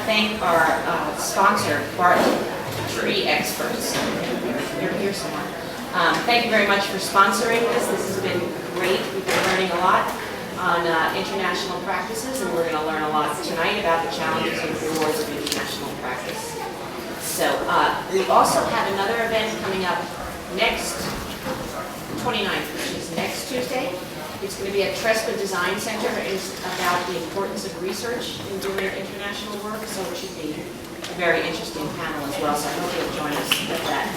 thank our sponsor, Bartlett Tree Experts. They're here somewhere. Thank you very much for sponsoring this. This has been great. We've been learning a lot on international practices, and we're going to learn a lot tonight about the challenges and rewards of international practice. So we also have another event coming up next 29th, which is next Tuesday. It's going to be at Trespa Design Center. It's about the importance of research in doing international work, so it should be a very interesting panel as well, so I hope you'll join us at that.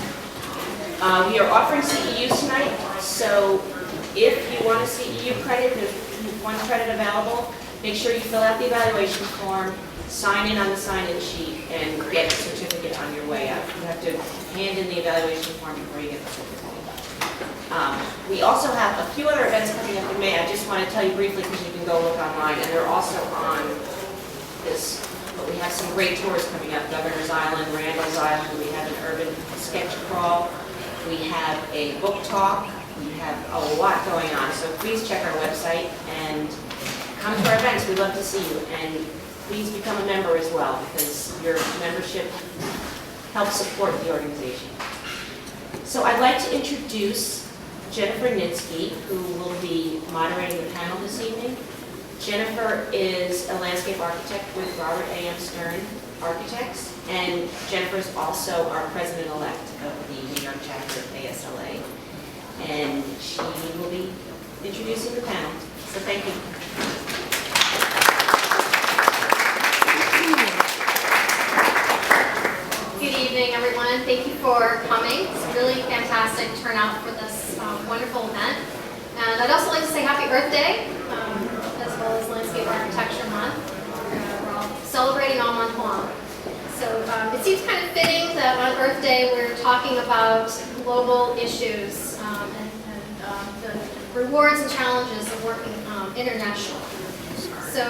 We are offering CEUs tonight, so if you want a CEU credit, there's one credit available. Make sure you fill out the evaluation form, sign in on the sign-in sheet, and get a certificate on your way out. You have to hand in the evaluation form before you get the certificate. We also have a few other events coming up in May. I just want to tell you briefly because you can go look online, and they're also on this. But we have some great tours coming up: Governor's Island, Randall's Island. We have an urban sketch crawl. We have a book talk. We have a lot going on. So please check our website and come to our events. We'd love to see you, and please become a member as well, because your membership helps support the organization. So I'd like to introduce Jennifer Nitzky, who will be moderating the panel this evening. Jennifer is a landscape architect with Robert A.M. Stern Architects, and Jennifer is also our president-elect of the New York chapter of ASLA, and she will be introducing the panel. So thank you. Good evening, everyone. Thank you for coming. It's a really fantastic turnout for this wonderful event. And I'd also like to say Happy Earth Day, as well as Landscape Architecture Month. We're all celebrating all month long. So it seems kind of fitting that on Earth Day we're talking about global issues and the rewards and challenges of working internationally. So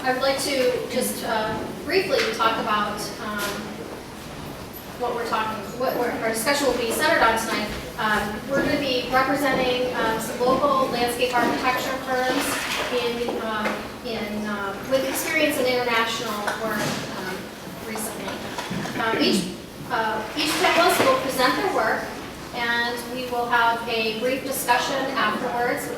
I would like to just briefly talk about what our discussion will be centered on tonight. We're going to be representing some local landscape architecture firms with experience in international work recently. Each panelist will present their work, and we will have a brief discussion afterwards,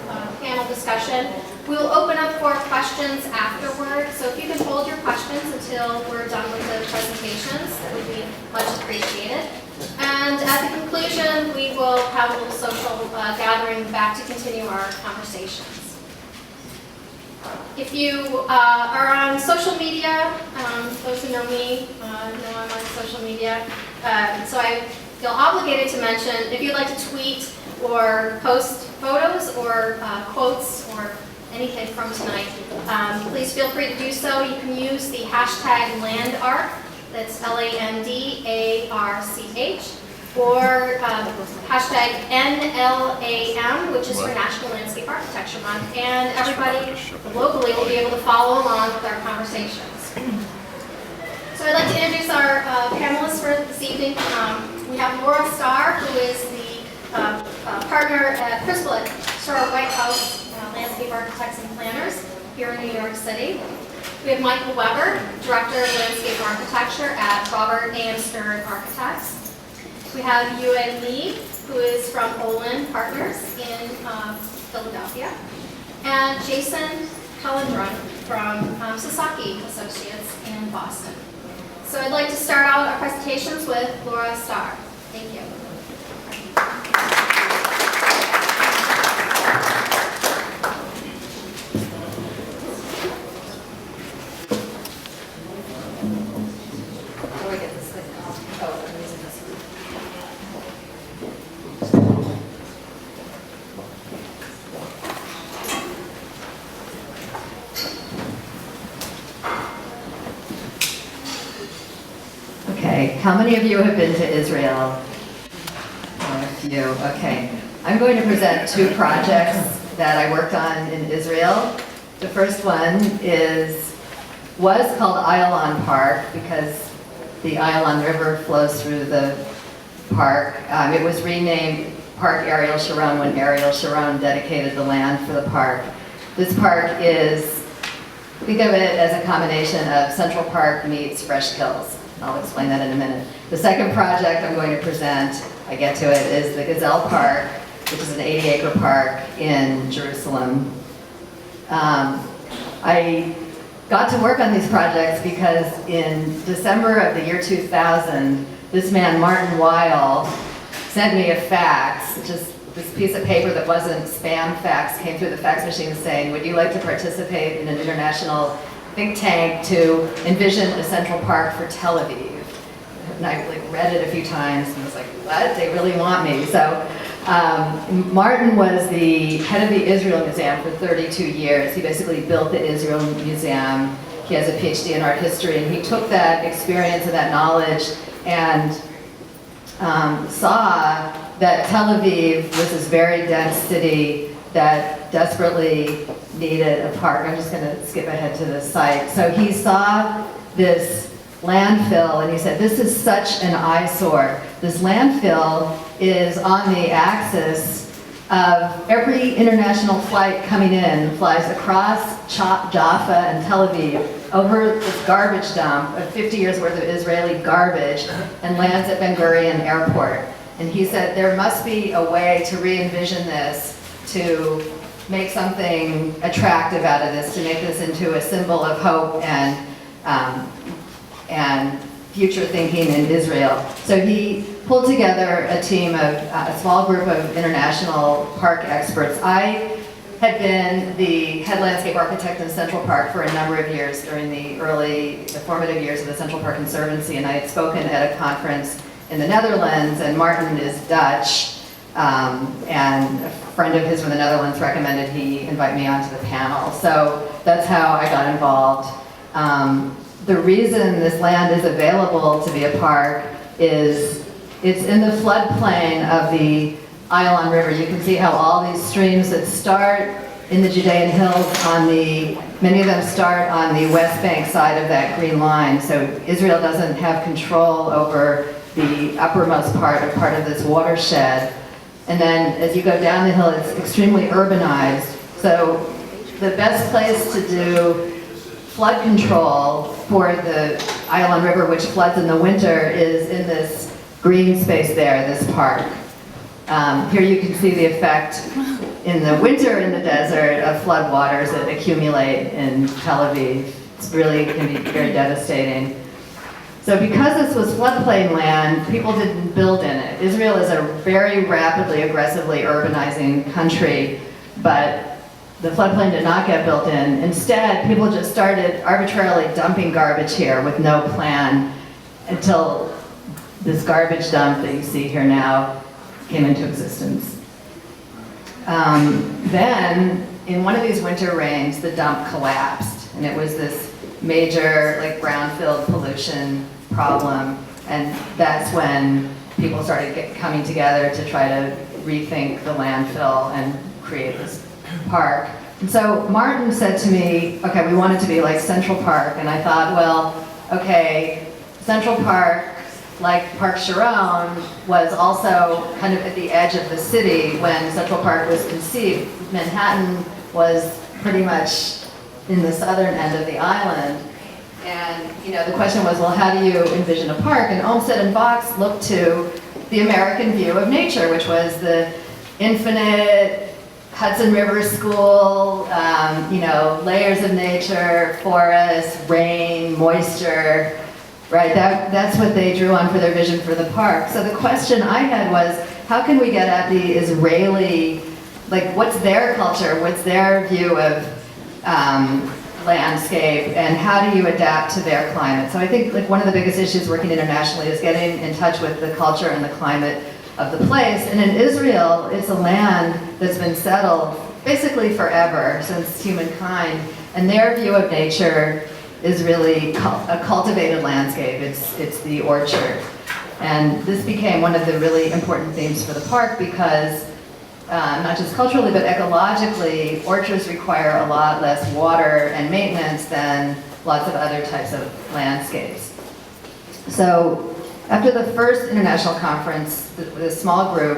panel discussion. We will open up for questions afterward, so if you can hold your questions until we're done with the presentations, that would be much appreciated. And at the conclusion, we will have a little social gathering back to continue our conversations. If you are on social media, those who know me know I'm on social media, so I feel obligated to mention, if you'd like to tweet or post photos or quotes or anything from tonight, please feel free to do so. You can use the hashtag LandArch, that's LANDARCH, or hashtag NLAM, which is for National Landscape Architecture Month, and everybody locally will be able to follow along with our conversations. So I'd like to introduce our panelists for this evening. We have Laura Starr, who is the principal at Starr Whitehouse Landscape Architects and Planners here in New York City. We have Michael Weber, Director of Landscape Architecture at Robert A.M. Stern Architects. We have Yue Li, who is from OLIN Partners in Philadelphia. And Jason Hellendrung from Sasaki Associates in Boston. So I'd like to start out our presentations with Laura Starr. Thank you. How many of you have been to Israel? A few, okay. I'm going to present two projects that I worked on in Israel. The first one was called Ayalon Park because the Ayalon River flows through the park. It was renamed Park Ariel Sharon when Ariel Sharon dedicated the land for the park. This park is Think of it as a combination of Central Park meets Fresh Kills. I'll explain that in a minute. The second project I'm going to present, I get to it, is the Gazelle Park, which is an 80-acre park in Jerusalem. I got to work on these projects because in December of the year 2000, this man, Martin Weil, sent me a fax, just this piece of paper that wasn't spam fax, came through the fax machine saying, would you like to participate in an international think tank to envision a central park for Tel Aviv? And I read it a few times and was like, what? They really want me. So Martin was the head of the Israel Museum for 32 years. He basically built the Israel Museum. He has a PhD in art history, and he took that experience and that knowledge and saw that Tel Aviv was this very dense city that desperately needed a park. I'm just going to skip ahead to the site. So he saw this landfill, and he said, this is such an eyesore. This landfill is on the axis of every international flight coming in, flies across Jaffa and Tel Aviv over this garbage dump of 50 years worth of Israeli garbage and lands at Ben Gurion Airport. And he said there must be a way to re-envision this, to make something attractive out of this, to make this into a symbol of hope and future thinking in Israel. So he pulled together a team of a small group of international park experts. I had been the head landscape architect in Central Park for a number of years during the formative years of the Central Park Conservancy, and I had spoken at a conference in the Netherlands, and Martin is Dutch, and a friend of his from the Netherlands recommended he invite me onto the panel. So that's how I got involved. The reason this land is available to be a park is it's in the floodplain of the ASLA-NY River. You can see how all these streams that start in the Judean hills many of them start on the west bank side of that green line. So Israel doesn't have control over the uppermost part of this watershed. And then as you go down the hill, it's extremely urbanized. So the best place to do flood control for the ASLA-NY River, which floods in the winter, is in this green space there, this park. Here you can see the effect in the winter in the desert of flood waters that accumulate in Tel Aviv. It's really can be very devastating. So because this was floodplain land, people didn't build in it. Israel is a very rapidly, aggressively urbanizing country, but the floodplain did not get built in. Instead, people just started arbitrarily dumping garbage here with no plan until this garbage dump that you see here now came into existence. Then, in one of these winter rains, the dump collapsed, and it was this major, brownfield pollution problem, and that's when people started coming together to try to rethink the landfill and create this park. And so Martin said to me, okay, we want it to be like Central Park, and I thought, well, okay, Central Park, like Park Sharon, was also kind of at the edge of the city when Central Park was conceived. Manhattan was pretty much in the southern end of the island. And the question was, well, how do you envision a park? And Olmsted and Box looked to the American view of nature, which was the infinite Hudson River School, layers of nature, forests, rain, moisture, right? That's what they drew on for their vision for the park. So the question I had was, how can we get at the Israeli, what's their culture, what's their view of landscape, and how do you adapt to their climate? So I think one of the biggest issues working internationally is getting in touch with the culture and the climate of the place. And in Israel, it's a land that's been settled basically forever, since humankind, and their view of nature is really a cultivated landscape. It's the orchard. And this became one of the really important themes for the park because not just culturally, but ecologically, orchards require a lot less water and maintenance than lots of other types of landscapes. So after the first international conference, with a small group,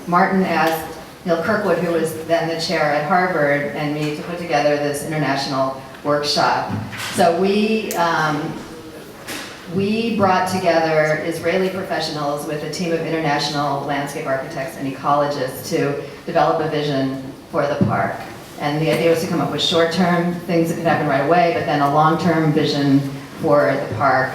Martin asked Neil Kirkwood, who was then the chair at Harvard, and me to put together this international workshop. So we brought together Israeli professionals with a team of international landscape architects and ecologists to develop a vision for the park. And the idea was to come up with short-term things that could happen right away, but then a long-term vision for the park.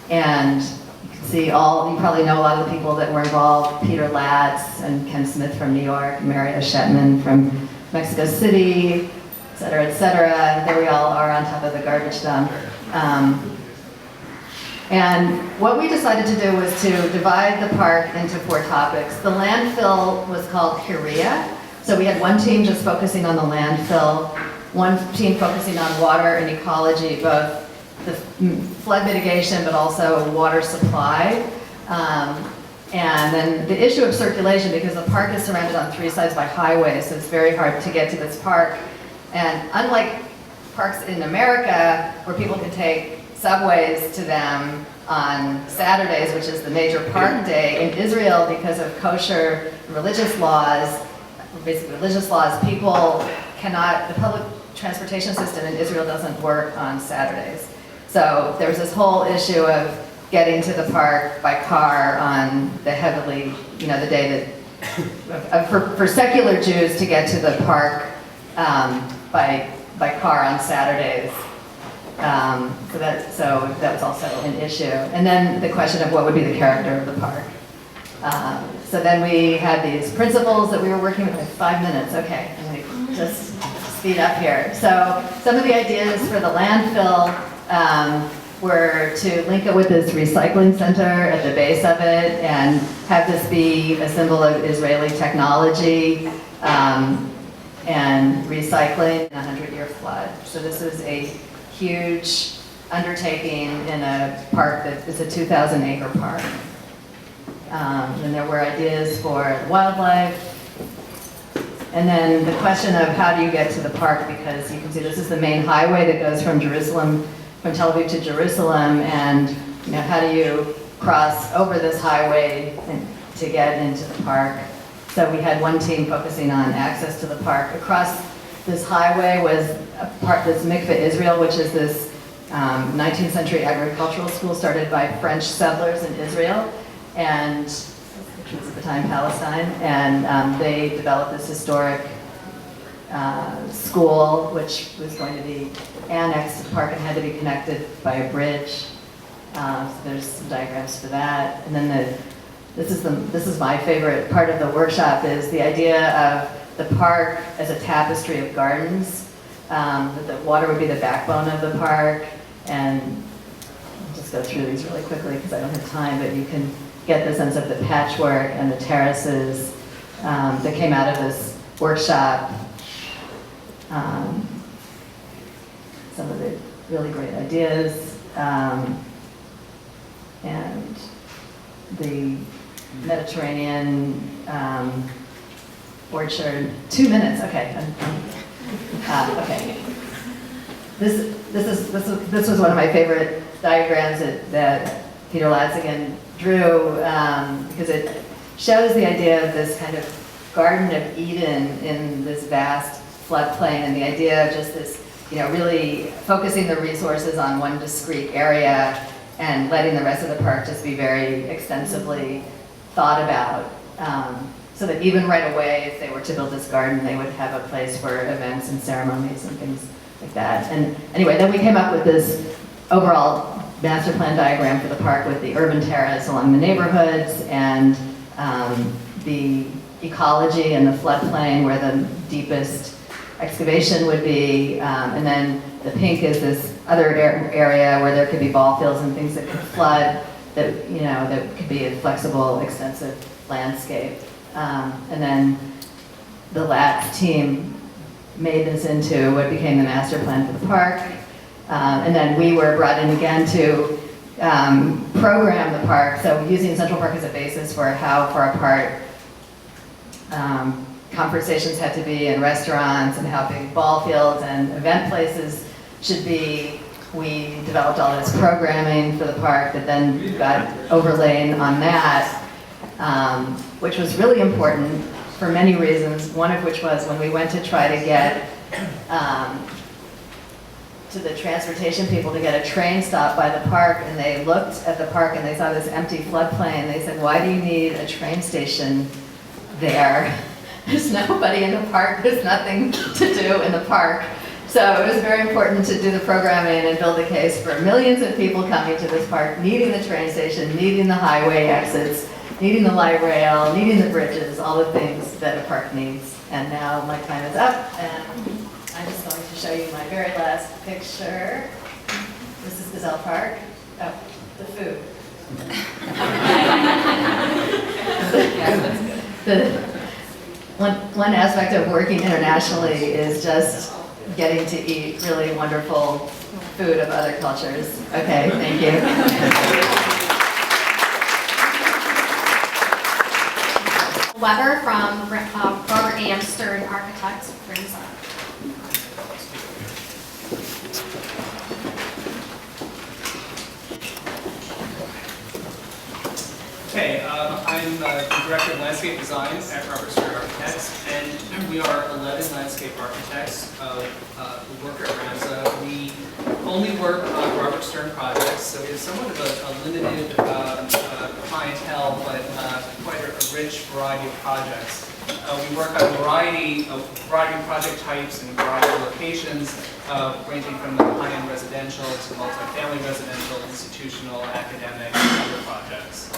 And you can see you probably know a lot of the people that were involved: Peter Latz and Ken Smith from New York, Mario Shetman from Mexico City, et cetera, et cetera. There we all are on top of the garbage dump. And what we decided to do was to divide the park into 4 topics. The landfill was called Korea. So we had one team just focusing on the landfill, one team focusing on water and ecology, both the flood mitigation but also water supply. And then the issue of circulation, because the park is surrounded on 3 sides by highways, so it's very hard to get to this park. And unlike parks in America, where people can take subways to them on Saturdays, which is the major park day, in Israel, because of kosher religious laws, basically religious laws, people cannot, the public transportation system in Israel doesn't work on Saturdays. So there was this whole issue of getting to the park by car on the heavily, the day that, for secular Jews to get to the park by car on Saturdays. So that was also an issue. And then the question of what would be the character of the park. So then we had these principles that we were working with. Like 5 minutes, okay, I'm going to just speed up here. So some of the ideas for the landfill were to link it with this recycling center at the base of it and have this be a symbol of Israeli technology and recycling in a 100-year flood. So this is a huge undertaking in a park that is a 2,000-acre park. And there were ideas for wildlife. And then the question of how do you get to the park, because you can see this is the main highway that goes from Tel Aviv to Jerusalem, and how do you cross over this highway to get into the park? So we had one team focusing on access to the park. Across this highway was this Mikveh Israel, which is this 19th century agricultural school started by French settlers in Israel, and which was at the time Palestine, and they developed this historic school, which was going to be annexed to the park and had to be connected by a bridge. So there's some diagrams for that, and then this is my favorite part of the workshop, is the idea of the park as a tapestry of gardens. That the water would be the backbone of the park, and I'll just go through these really quickly because I don't have time, but you can get the sense of the patchwork and the terraces that came out of this workshop. Some of the really great ideas, and the Mediterranean orchard. 2 minutes, okay. Okay. This was one of my favorite diagrams that Peter Latz again drew, because it shows the idea of this kind of Garden of Eden in this vast floodplain, and the idea of just this, really focusing the resources on one discrete area and letting the rest of the park just be very extensively thought about. So that even right away, if they were to build this garden, they would have a place for events and ceremonies and things like that. And anyway, then we came up with this overall master plan diagram for the park with the urban terrace along the neighborhoods and the ecology and the floodplain where the deepest excavation would be, and then the pink is this other area where there could be ball fields and things that could flood, that that could be a flexible, extensive landscape. And then the Latz team made this into what became the master plan for the park. And then we were brought in again to program the park, so using Central Park as a basis for how far apart conversations had to be in restaurants and how big ball fields and event places should be. We developed all this programming for the park that then got overlaid on that, which was really important for many reasons, one of which was when we went to try to get to the transportation people to get a train stop by the park, and they looked at the park and they saw this empty floodplain. They said, why do you need a train station there? There's nobody in the park, there's nothing to do in the park. So it was very important to do the programming and build a case for millions of people coming to this park, needing the train station, needing the highway exits, needing the light rail, needing the bridges, all the things that a park needs. And now my time is up, and I'm just going to show you my very last picture. This is Gazelle Park. Oh, the food. One aspect of working internationally is just getting to eat really wonderful food of other cultures. Okay, thank you. Letter from Robert A.M. Stern Architects brings up. Okay, I'm the Director of Landscape Design at Robert Stern Architects, and we are 11 landscape architects who work at Ramza. We only work on Robert Stern projects, so we have somewhat of a limited clientele, but quite a rich variety of projects. We work on a variety of project types and a variety of locations, ranging from the high-end residential to multifamily residential, institutional, academic, and other projects.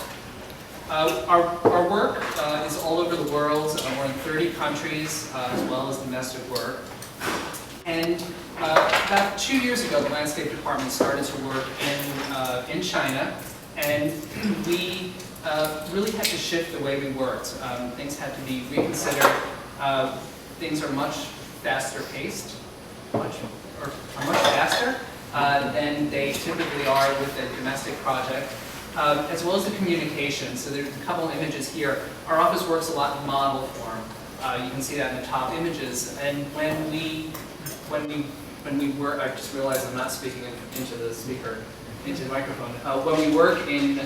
Our work is all over the world. We're in 30 countries, as well as domestic work. And about 2 years ago, the landscape department started to work in China, and we really had to shift the way we worked. Things had to be reconsidered. Things are much faster paced, much faster than they typically are with a domestic project. As well as the communication. So there's a couple of images here. Our office works a lot in model form. You can see that in the top images. And when we work, I just realized I'm not speaking into the microphone. When we work in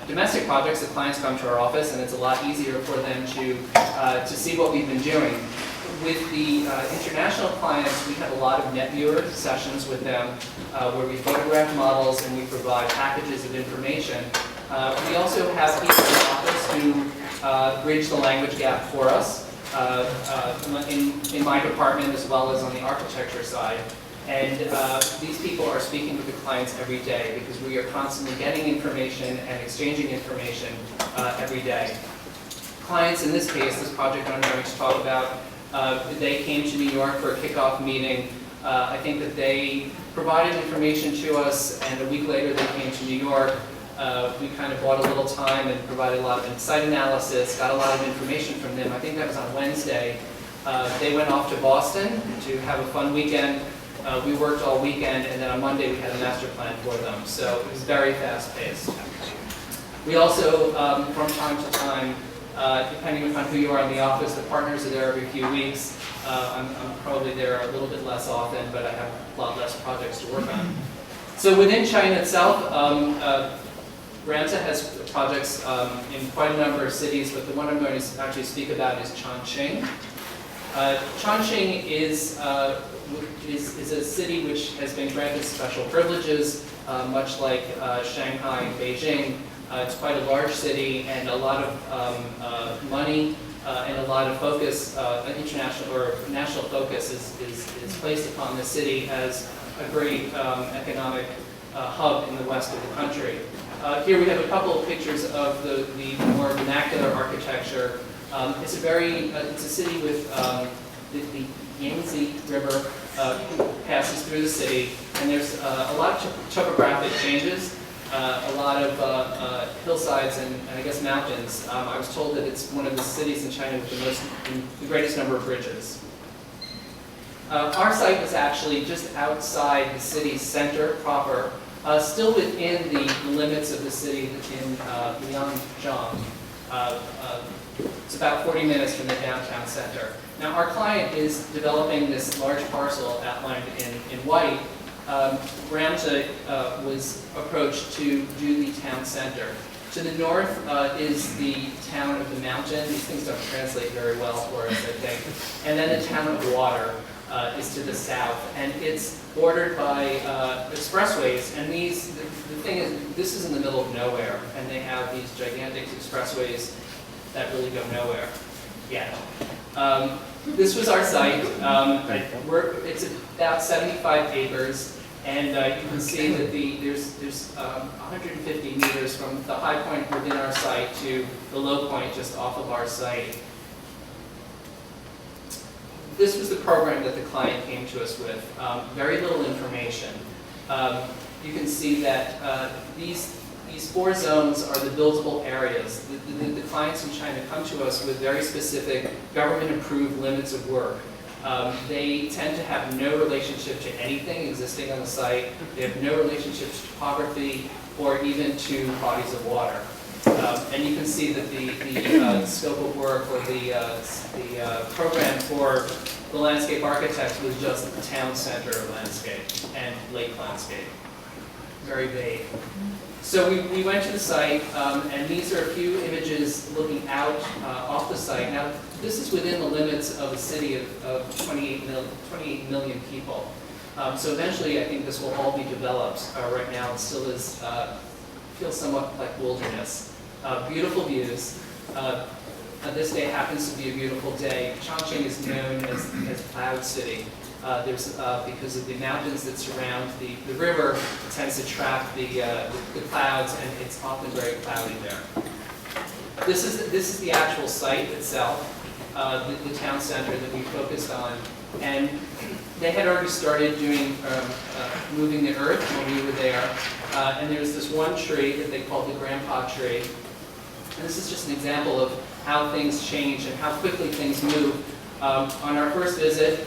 domestic projects, the clients come to our office, and it's a lot easier for them to see what we've been doing. With the international clients, we have a lot of net viewer sessions with them where we photograph models and we provide packages of information. We also have people in the office who bridge the language gap for us in my department as well as on the architecture side. And these people are speaking with the clients every day because we are constantly getting information and exchanging information every day. Clients, in this case, this project I'm going to talk about, they came to New York for a kickoff meeting. I think that they provided information to us, and a week later they came to New York. We kind of bought a little time and provided a lot of site analysis, got a lot of information from them. I think that was on Wednesday. They went off to Boston to have a fun weekend. We worked all weekend, and then on Monday we had a master plan for them. So it was very fast-paced. We also, from time to time, depending upon who you are in the office, the partners are there every few weeks. I'm probably there a little bit less often, but I have a lot less projects to work on. So within China itself, Ramza has projects in quite a number of cities, but the one I'm going to actually speak about is Chongqing. Chongqing is a city which has been granted special privileges, much like Shanghai and Beijing. It's quite a large city, and a lot of money and a lot of focus, international or national focus is placed upon the city as a great economic hub in the west of the country. Here we have a couple of pictures of the more vernacular architecture. It's a city with the Yangtze River passes through the city, and there's a lot of topographic changes. A lot of hillsides and I guess mountains. I was told that it's one of the cities in China with the greatest number of bridges. Our site was actually just outside the city's center proper, still within the limits of the city in Liangzhang. It's about 40 minutes from the downtown center. Now our client is developing this large parcel outlined in white. Ramza was approached to do the town center. To the north is the town of the mountain. These things don't translate very well for us, I think. And then the town of water is to the south, and it's bordered by expressways. And the thing is, this is in the middle of nowhere, and they have these gigantic expressways that really go nowhere yet. This was our site. It's about 75 acres. And you can see that there's 150 meters from the high point within our site to the low point just off of our site. This was the program that the client came to us with. Very little information. You can see that these 4 zones are the buildable areas. The clients in China come to us with very specific government-approved limits of work. They tend to have no relationship to anything existing on the site. They have no relationship to topography or even to bodies of water. And you can see that the scope of work or the program for the landscape architects was just the town center landscape and lake landscape. Very vague. So we went to the site, and these are a few images looking out off the site. Now, this is within the limits of a city of 28 million people. So eventually, I think this will all be developed. Right now, it still is feels somewhat like wilderness. Beautiful views. This day happens to be a beautiful day. Chongqing is known as Cloud City. Because of the mountains that surround the river, it tends to trap the clouds, and it's often very cloudy there. This is the actual site itself, the town center that we focused on, and they had already started doing moving the earth when we were there, and there was this one tree that they called the grandpa tree, and this is just an example of how things change and how quickly things move. On our first visit,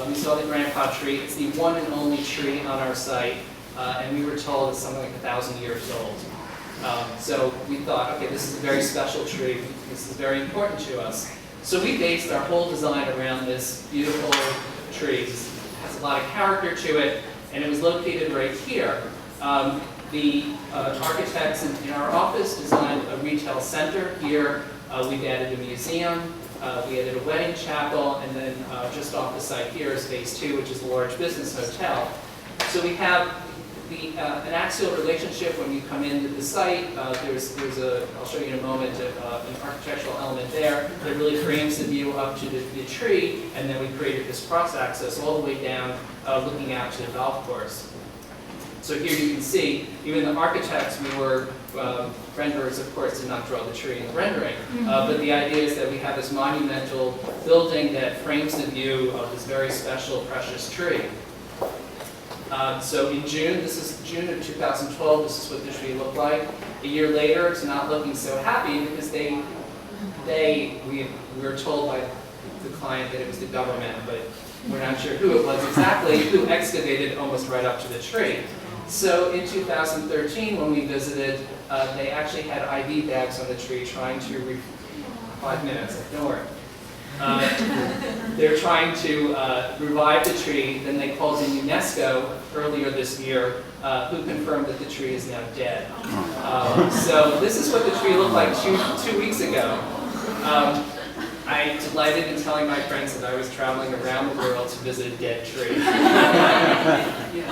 we saw the grandpa tree. It's the one and only tree on our site, and we were told it's something like 1,000 years old. So we thought, okay, this is a very special tree. This is very important to us. So we based our whole design around this beautiful tree. It has a lot of character to it, and it was located right here. The architects in our office designed a retail center here. We've added a museum. We added a wedding chapel, and then just off the site here is phase 2, which is a large business hotel. So we have an axial relationship when you come into the site. There's I'll show you in a moment, an architectural element there that really frames the view up to the tree, and then we created this cross-access all the way down, looking out to the golf course. So here you can see, even the architects, we were, renderers of course did not draw the tree in the rendering, but the idea is that we have this monumental building that frames the view of this very special, precious tree. So in June, this is June of 2012, this is what the tree looked like. A year later, it's not looking so happy because we were told by the client that it was the government, but we're not sure who it was exactly, who excavated almost right up to the tree. So in 2013, when we visited, they actually had IV bags on the tree trying to, 5 minutes, ignore it. They're trying to revive the tree. Then they called in UNESCO earlier this year, who confirmed that the tree is now dead. So this is what the tree looked like two weeks ago. I delighted in telling my friends that I was traveling around the world to visit a dead tree.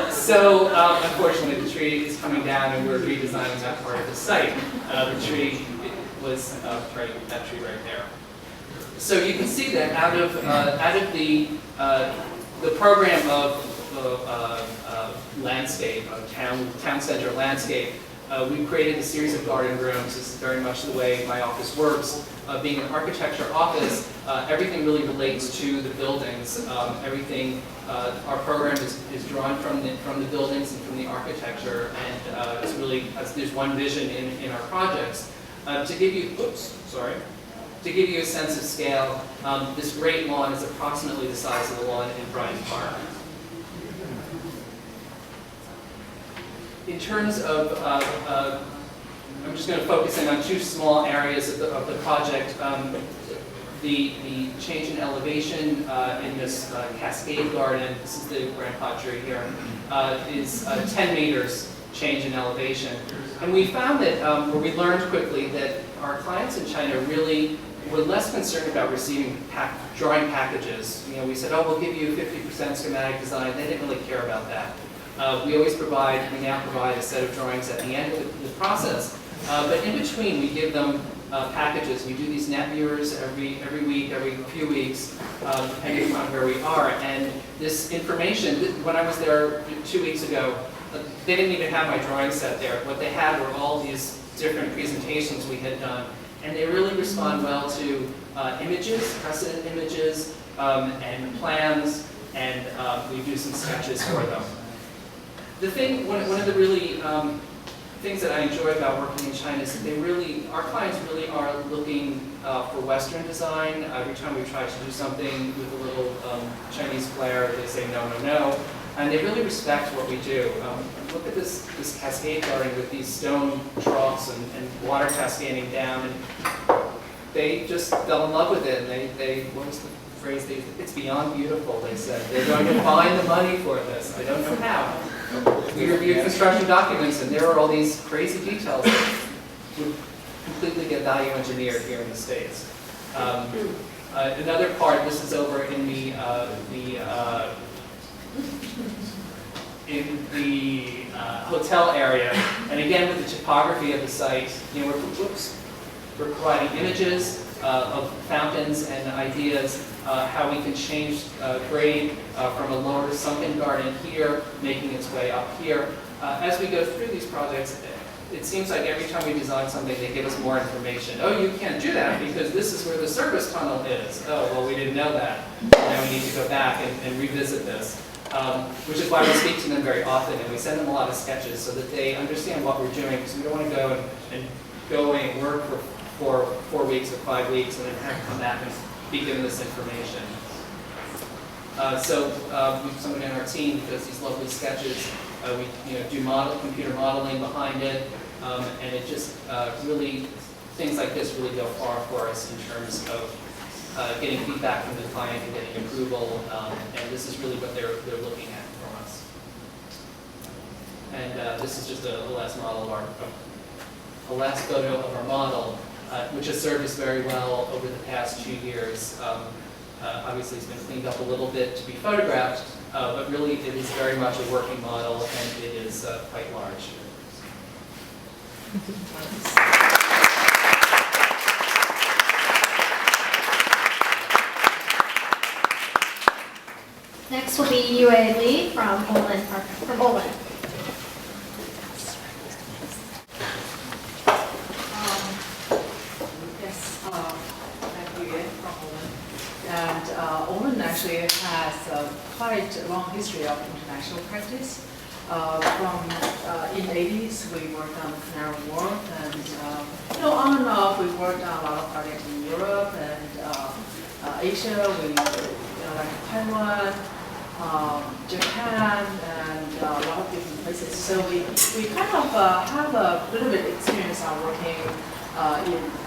So, unfortunately, the tree is coming down, and we're redesigning that part of the site. The tree was that tree right there. So you can see that out of the program of landscape, town center landscape, we've created a series of garden rooms. This is very much the way my office works. Being an architecture office, everything really relates to the buildings. Our program is drawn from the buildings and from the architecture, and it's really there's one vision in our projects. To give you a sense of scale, this great lawn is approximately the size of the lawn in Bryant Park. In terms of, I'm just going to focus in on 2 small areas of the project. The change in elevation in this cascade garden, this is the grandpa tree here, is 10 meters change in elevation. And we found that, or we learned quickly that our clients in China really were less concerned about receiving drawing packages. You know, we said, oh, we'll give you 50% schematic design. They didn't really care about that. We now provide a set of drawings at the end of the process. But in between, we give them packages. We do these net viewers every week, every few weeks, depending on where we are. And this information, when I was there 2 weeks ago, they didn't even have my drawing set there. What they had were all these different presentations we had done. And they really respond well to images, precedent images, and plans, and we do some sketches for them. One of the really things that I enjoy about working in China is that our clients really are looking for Western design. Every time we try to do something with a little Chinese flair, they say no, no, no. And they really respect what we do. Look at this cascade garden with these stone troughs and water cascading down. And they just fell in love with it. And what was the phrase? It's beyond beautiful, they said. They're going to find the money for this. I don't know how. We reviewed construction documents, and there are all these crazy details that would completely get value engineered here in the States. Another part, this is over in the hotel area, and again with the topography of the site, you know, we're providing images of fountains and ideas how we can change grade from a lower sunken garden here, making its way up here. As we go through these projects, it seems like every time we design something, they give us more information. Oh, you can't do that because this is where the service tunnel is. Oh, well, we didn't know that. Now we need to go back and revisit this. Which is why we speak to them very often, and we send them a lot of sketches so that they understand what we're doing, because we don't want to go and go away and work for 4 weeks or 5 weeks and then have to come back and be given this information. We have someone in our team who does these lovely sketches. We do computer modeling behind it, and it just really, things like this really go far for us in terms of getting feedback from the client and getting approval, and this is really what they're looking at from us. And this is just a last model of a last photo of our model, which has served us very well over the past 2 years. Obviously, it's been cleaned up a little bit to be photographed, but really it is very much a working model, and it is quite large. Next will be Yue Li from OLIN. Yes, I'm Yue from OLIN. And OLIN actually has a quite long history of international practice. In the 80s, we worked on Canary Wharf, and on and off, we worked on a lot of projects in Europe and Asia. We like Taiwan, Japan, and a lot of different places. So we kind of have a little bit experience on working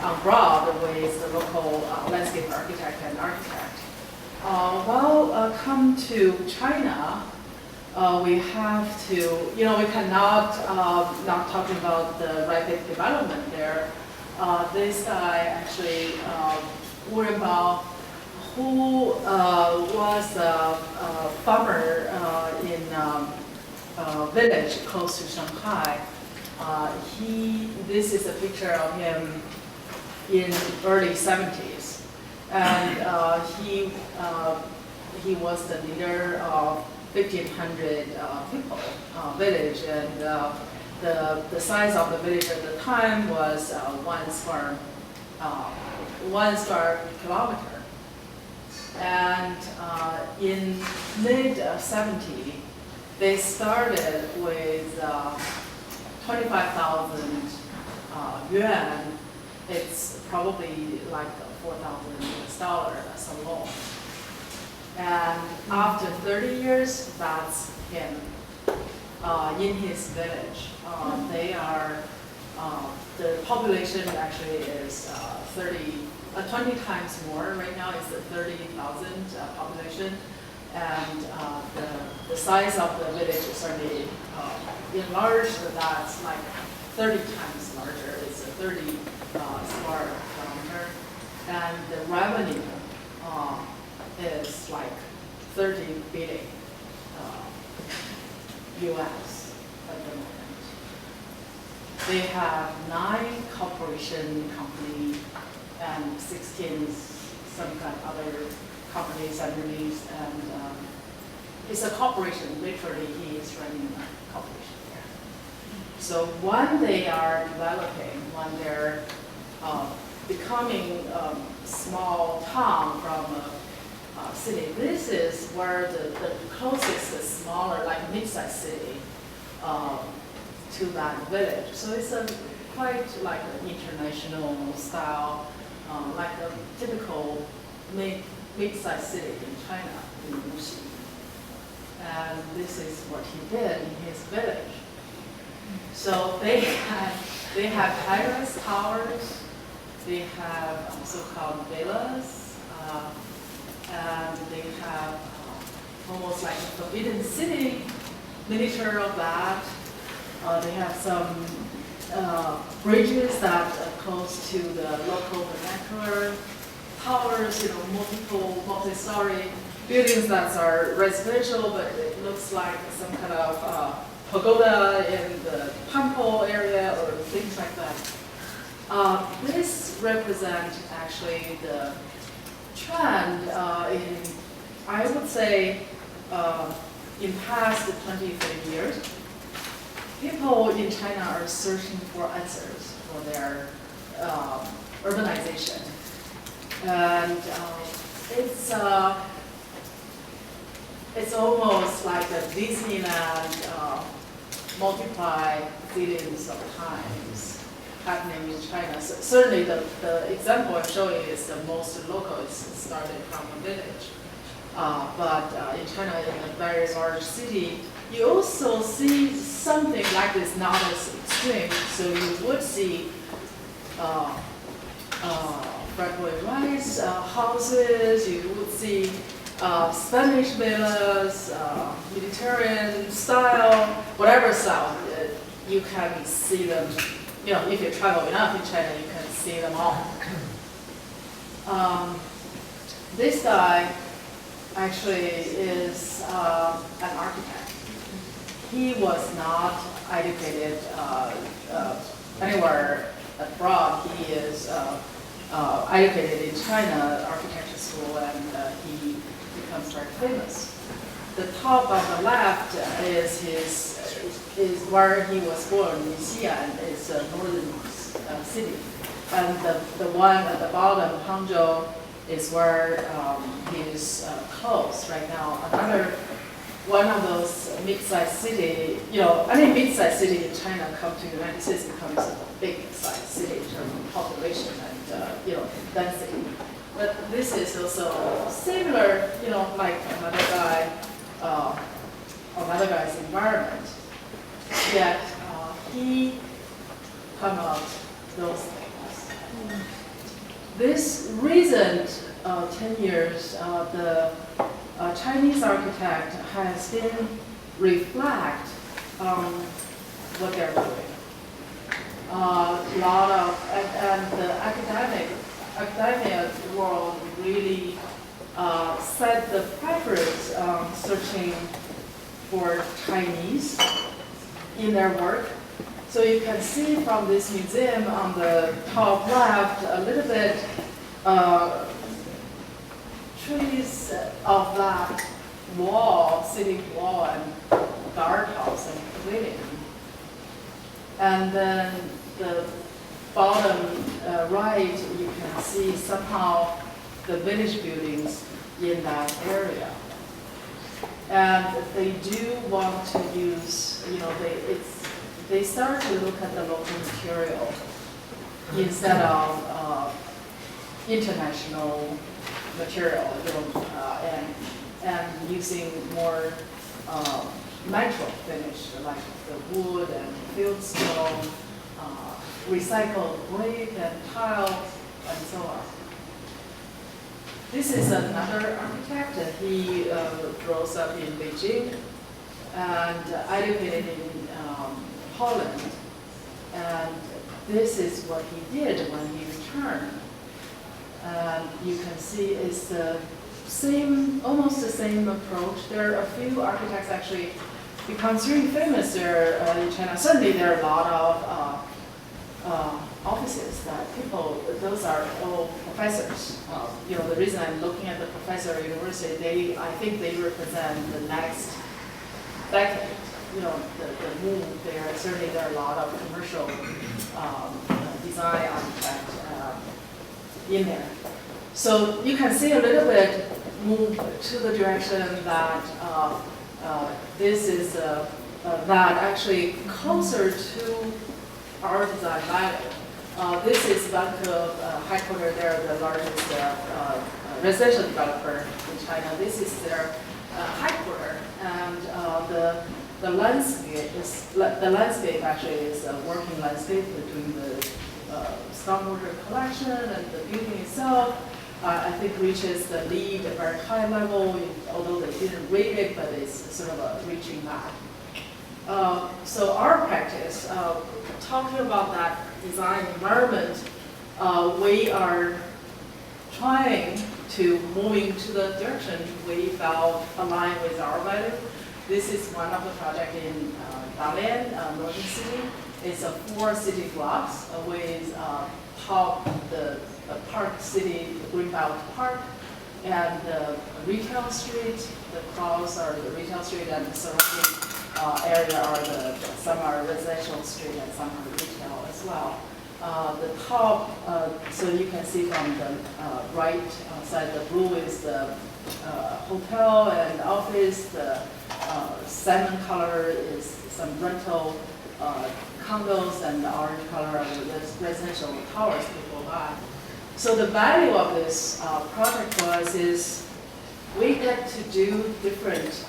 abroad with the local landscape architect and architect. Come to China, we have to, we cannot not talking about the rapid development there. This guy actually, Wu Bao, who was a farmer in a village close to Shanghai. This is a picture of him in early 70s, and he was the leader of 1,500 people village, and the size of the village at the time was 1 square kilometer. And in mid-70, they started with 25,000 yuan. It's probably like $4,000 US alone. And after 30 years, that's him in his village. The population actually is 20 times more. Right now it's 30,000 population, and the size of the village is certainly enlarged, that's like 30 times larger. It's a 30 square kilometer. And the revenue is like 30 billion US at the moment. They have 9 corporation company and 16 some kind of other companies underneath, and it's a corporation. Literally, he is running a corporation there. So when they are developing, when they're becoming a small town from a city, this is where the closest smaller, like mid-sized city to that village. So it's a quite like an international style, like a typical mid-sized city in China, in Wuxi. And this is what he did in his village. So they have high-rise towers, they have so-called villas, and they have almost like a forbidden city miniature of that. They have some bridges that are close to the local vernacular, towers, multi-story buildings that are residential, but it looks like some kind of pagoda in the temple area or things like that. This represents actually the trend in, I would say, in past 20, 30 years. People in China are searching for answers for their urbanization. And it's almost like a Disneyland multiplied billions of times happening in China. So certainly the example I'm showing is the most local. It started from a village. But in China, in a very large city, you also see something like this, not as extreme. So you would see breakaway rice houses, you would see Spanish villas, Mediterranean style, whatever style, you can see them. If you travel enough in China, you can see them all. This guy actually is an architect. He was not educated anywhere abroad. He is educated in China, architecture school, and he becomes very famous. The top on the left is where he was born in Xi'an. It's a northern city, and the one at the bottom, Hangzhou, is where he is close right now. Another one of those mid-sized city, any mid-sized city in China come to the United States becomes a big-sized city in terms of population and density. But this is also similar, like another guy's environment. Yet he come out those things. This recent 10 years, the Chinese architect has been reflect on what they're doing. A lot of, and the academia world really set the preference on searching for Chinese in their work. So you can see from this museum on the top left a little bit trees of that wall, city wall and guardhouse and pavilion. And then the bottom right, you can see somehow the village buildings in that area. And they do want to use, they start to look at the local material instead of international material, and using more natural finish like the wood and fieldstone, recycled brick and tile, and so on. This is another architect. He grows up in Beijing, and educated in Holland. And this is what he did when he returned. And you can see it's the same, almost the same approach. There are a few architects actually becomes really famous there in China. Certainly there are a lot of offices that people, those are all professors. You know, the reason I'm looking at the professor university, I think they represent the next decade. You know, the move there, certainly there are a lot of commercial design architect in there. So you can see a little bit move to the direction that this is that actually closer to our design value. This is Vanke headquarters. They're the largest residential developer in China. This is their headquarters, and the landscape actually is a working landscape between the stormwater collection and the building itself. I think reaches the LEED at a very high level, although they didn't rate it, but it's sort of reaching that. So our practice, talking about that design environment, we are trying to moving to the direction we felt aligned with our value. This is one of the projects in Dalian, Northern City. It's a 4 city blocks with top the park city, the Greenbelt Park, and the retail street. The cross are the retail street, and the surrounding area are some are residential street and some are retail as well. The top, so you can see from the right side, the blue is the hotel and office. The salmon color is some rental condos, and the orange color are the residential towers people buy. So the value of this project was is we get to do different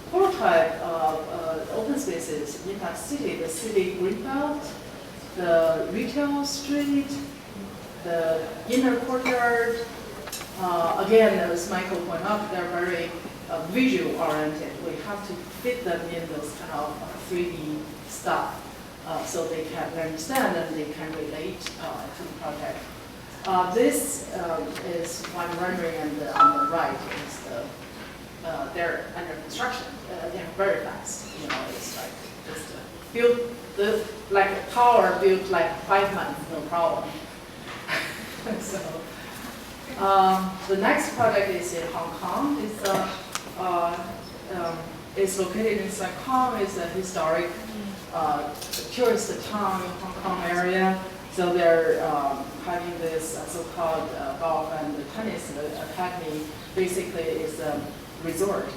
prototype of open spaces in that city, the city greenbelt, the retail street, the inner courtyard. Again, as Michael pointed out, they're very visual oriented. We have to fit them in those kind of 3D stuff so they can understand and they can relate to the project. This is one rendering, and on the right is they're under construction. They're very fast. You know, it's like just built like a tower built like 5 months, no problem. So the next project is in Hong Kong. It's located in Sasaki. It's a historic tourist town in Hong Kong area. So they're having this so-called golf and tennis academy. Basically, is a resort,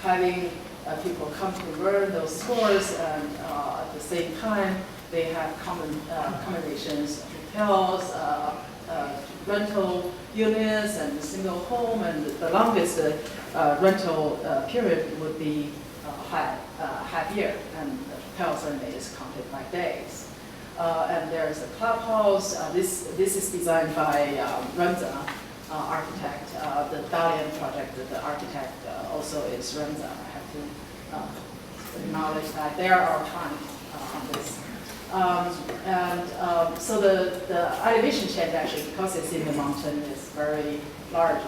having people come to learn those sports, and at the same time, they have common accommodations, hotels, rental units, and single home. And the longest rental period would be half year, and the hotel certainly is counted by days. And there's a clubhouse. This is designed by Renza architect. The Dalian project, the architect also is Renza. I have to acknowledge that they are our client on this. So the elevation change actually, because it's in the mountain, is very large.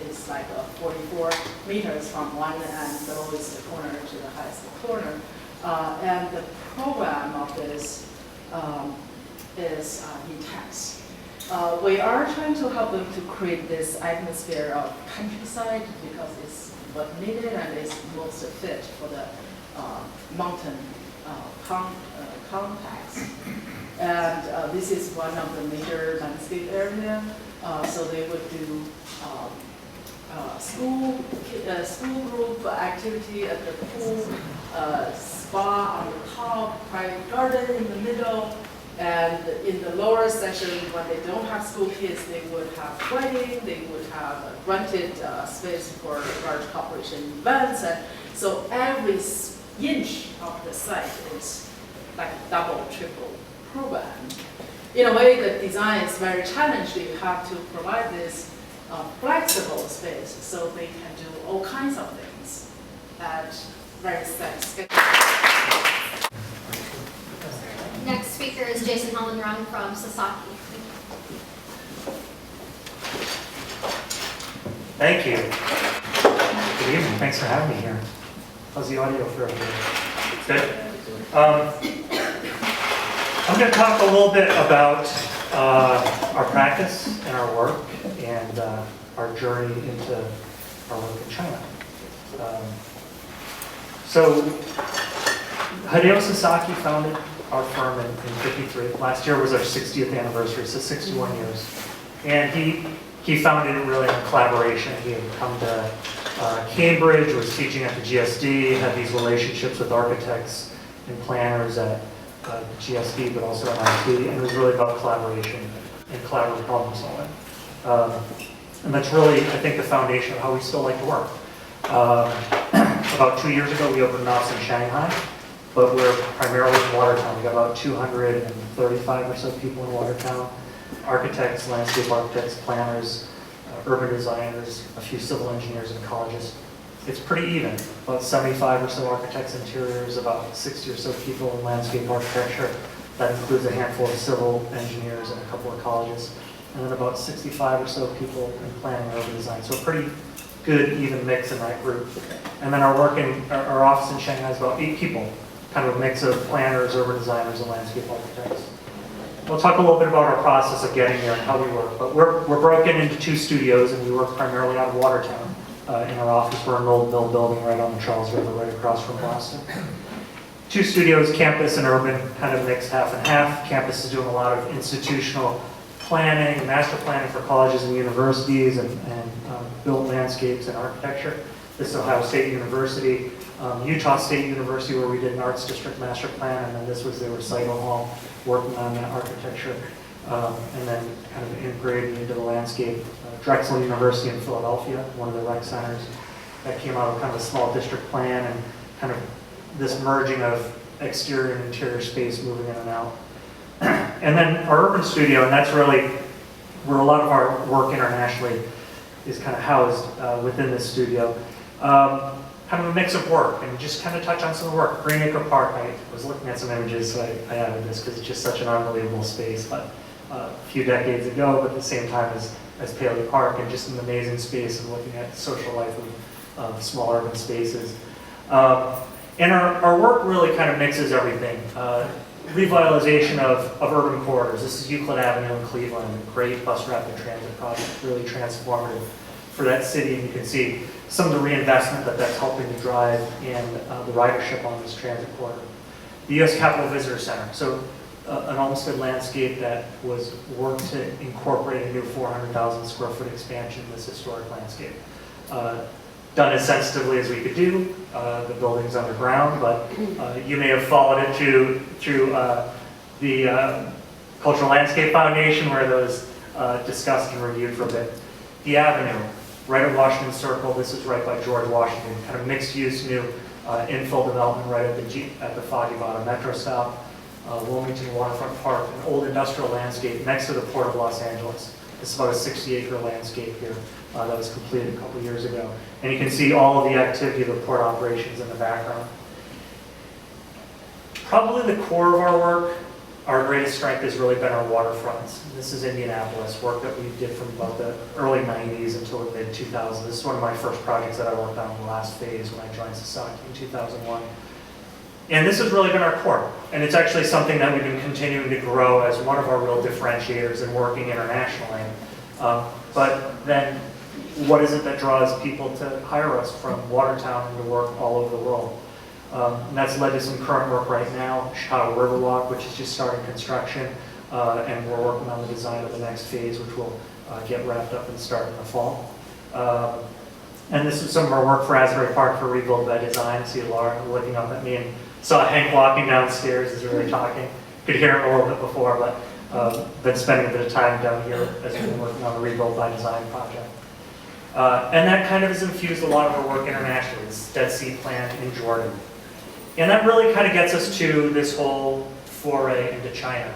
It's like 44 meters from one end, the lowest corner to the highest corner. And the program of this is intense. We are trying to help them to create this atmosphere of countryside because it's what needed and is most fit for the mountain context. And this is one of the major landscape area. So they would do school group activity at the pool, spa on the top, private garden in the middle, and in the lower section, when they don't have school kids, they would have wedding, they would have rented space for large corporation events, and so every inch of the site is like a double, triple program. In a way, the design is very challenging. You have to provide this flexible space so they can do all kinds of things at Very thanks. Next speaker is Jason Hellendrung from Sasaki. Thank you. Good evening. Thanks for having me here. How's the audio for everybody? Good. I'm going to talk a little bit about our practice and our work and our journey into our work in China. So Hideo Sasaki founded our firm in 53. Last year was our 60th anniversary, so 61 years. And he founded it really in collaboration. He had come to Cambridge, was teaching at the GSD, had these relationships with architects and planners at GSD, but also at MIT, and it was really about collaboration and collaborative problem solving. And that's really, I think, the foundation of how we still like to work. About 2 years ago, we opened an office in Shanghai, but we're primarily in Watertown. We got about 235 or so people in Watertown. Architects, landscape architects, planners, urban designers, a few civil engineers and ecologists. It's pretty even. About 75 or so architects, interiors, about 60 or so people in landscape architecture. That includes a handful of civil engineers and a couple of ecologists. And then about 65 or so people in planning and urban design. So a pretty good, even mix in that group. And then our office in Shanghai is about 8 people, kind of a mix of planners, urban designers, and landscape architects. We'll talk a little bit about our process of getting there and how we work. But we're broken into 2 studios, and we work primarily out of Watertown. In our office, we're in an old mill building right on the Charles River, right across from Boston. 2 studios, campus and urban, kind of mixed half and half. Campus is doing a lot of institutional planning, master planning for colleges and universities, and built landscapes and architecture. This is Ohio State University, Utah State University, where we did an arts district master plan, and then this was their recital hall, working on that architecture, and then kind of integrating into the landscape. Drexel University in Philadelphia, one of the rec centers, that came out of kind of a small district plan and kind of this merging of exterior and interior space moving in and out. And then our urban studio, and that's really where a lot of our work internationally is kind of housed within this studio. Kind of a mix of work, and just kind of touch on some of the work. Green Acre Park, I was looking at some images, so I added this because it's just such an unbelievable space. But a few decades ago, but at the same time as Paley Park, and just an amazing space and looking at social life of small urban spaces. And our work really kind of mixes everything. Revitalization of urban corridors. This is Euclid Avenue in Cleveland, a great bus rapid transit project, really transformative for that city. And you can see some of the reinvestment that's helping to drive in the ridership on this transit corridor. The U.S. Capitol Visitor Center. So an Olmsted landscape that was worked to incorporate a new 400,000 square foot expansion in this historic landscape. Done as sensitively as we could do. The building's underground, but you may have followed it through the Cultural Landscape Foundation, where those discussed and reviewed for a bit. The Avenue, right at Washington Circle. This is right by George Washington. Kind of mixed-use new infill development right at the Foggy Bottom Metro stop. Wilmington Waterfront Park, an old industrial landscape next to the Port of Los Angeles. This is about a 60-acre landscape here that was completed a couple years ago. And you can see all of the activity of the port operations in the background. Probably the core of our work, our greatest strength has really been our waterfronts. This is Indianapolis, work that we did from about the early 90s until the mid-2000s. This is one of my first projects that I worked on in the last phase when I joined Sasaki in 2001. And this has really been our core. And it's actually something that we've been continuing to grow as one of our real differentiators in working internationally. But then what is it that draws people to hire us from Watertown and to work all over the world? And that's led to some current work right now, Chicago Riverwalk, which is just starting construction. And we're working on the design of the next phase, which will get wrapped up and start in the fall. And this is some of our work for Asbury Park for Rebuild by Design. See Laura looking up at me and saw Hank walking downstairs as we were talking. Could hear him a little bit before, but been spending a bit of time down here as we've been working on the Rebuild by Design project. And that kind of has infused a lot of our work internationally. This Dead Sea plant in Jordan. And that really kind of gets us to this whole foray into China.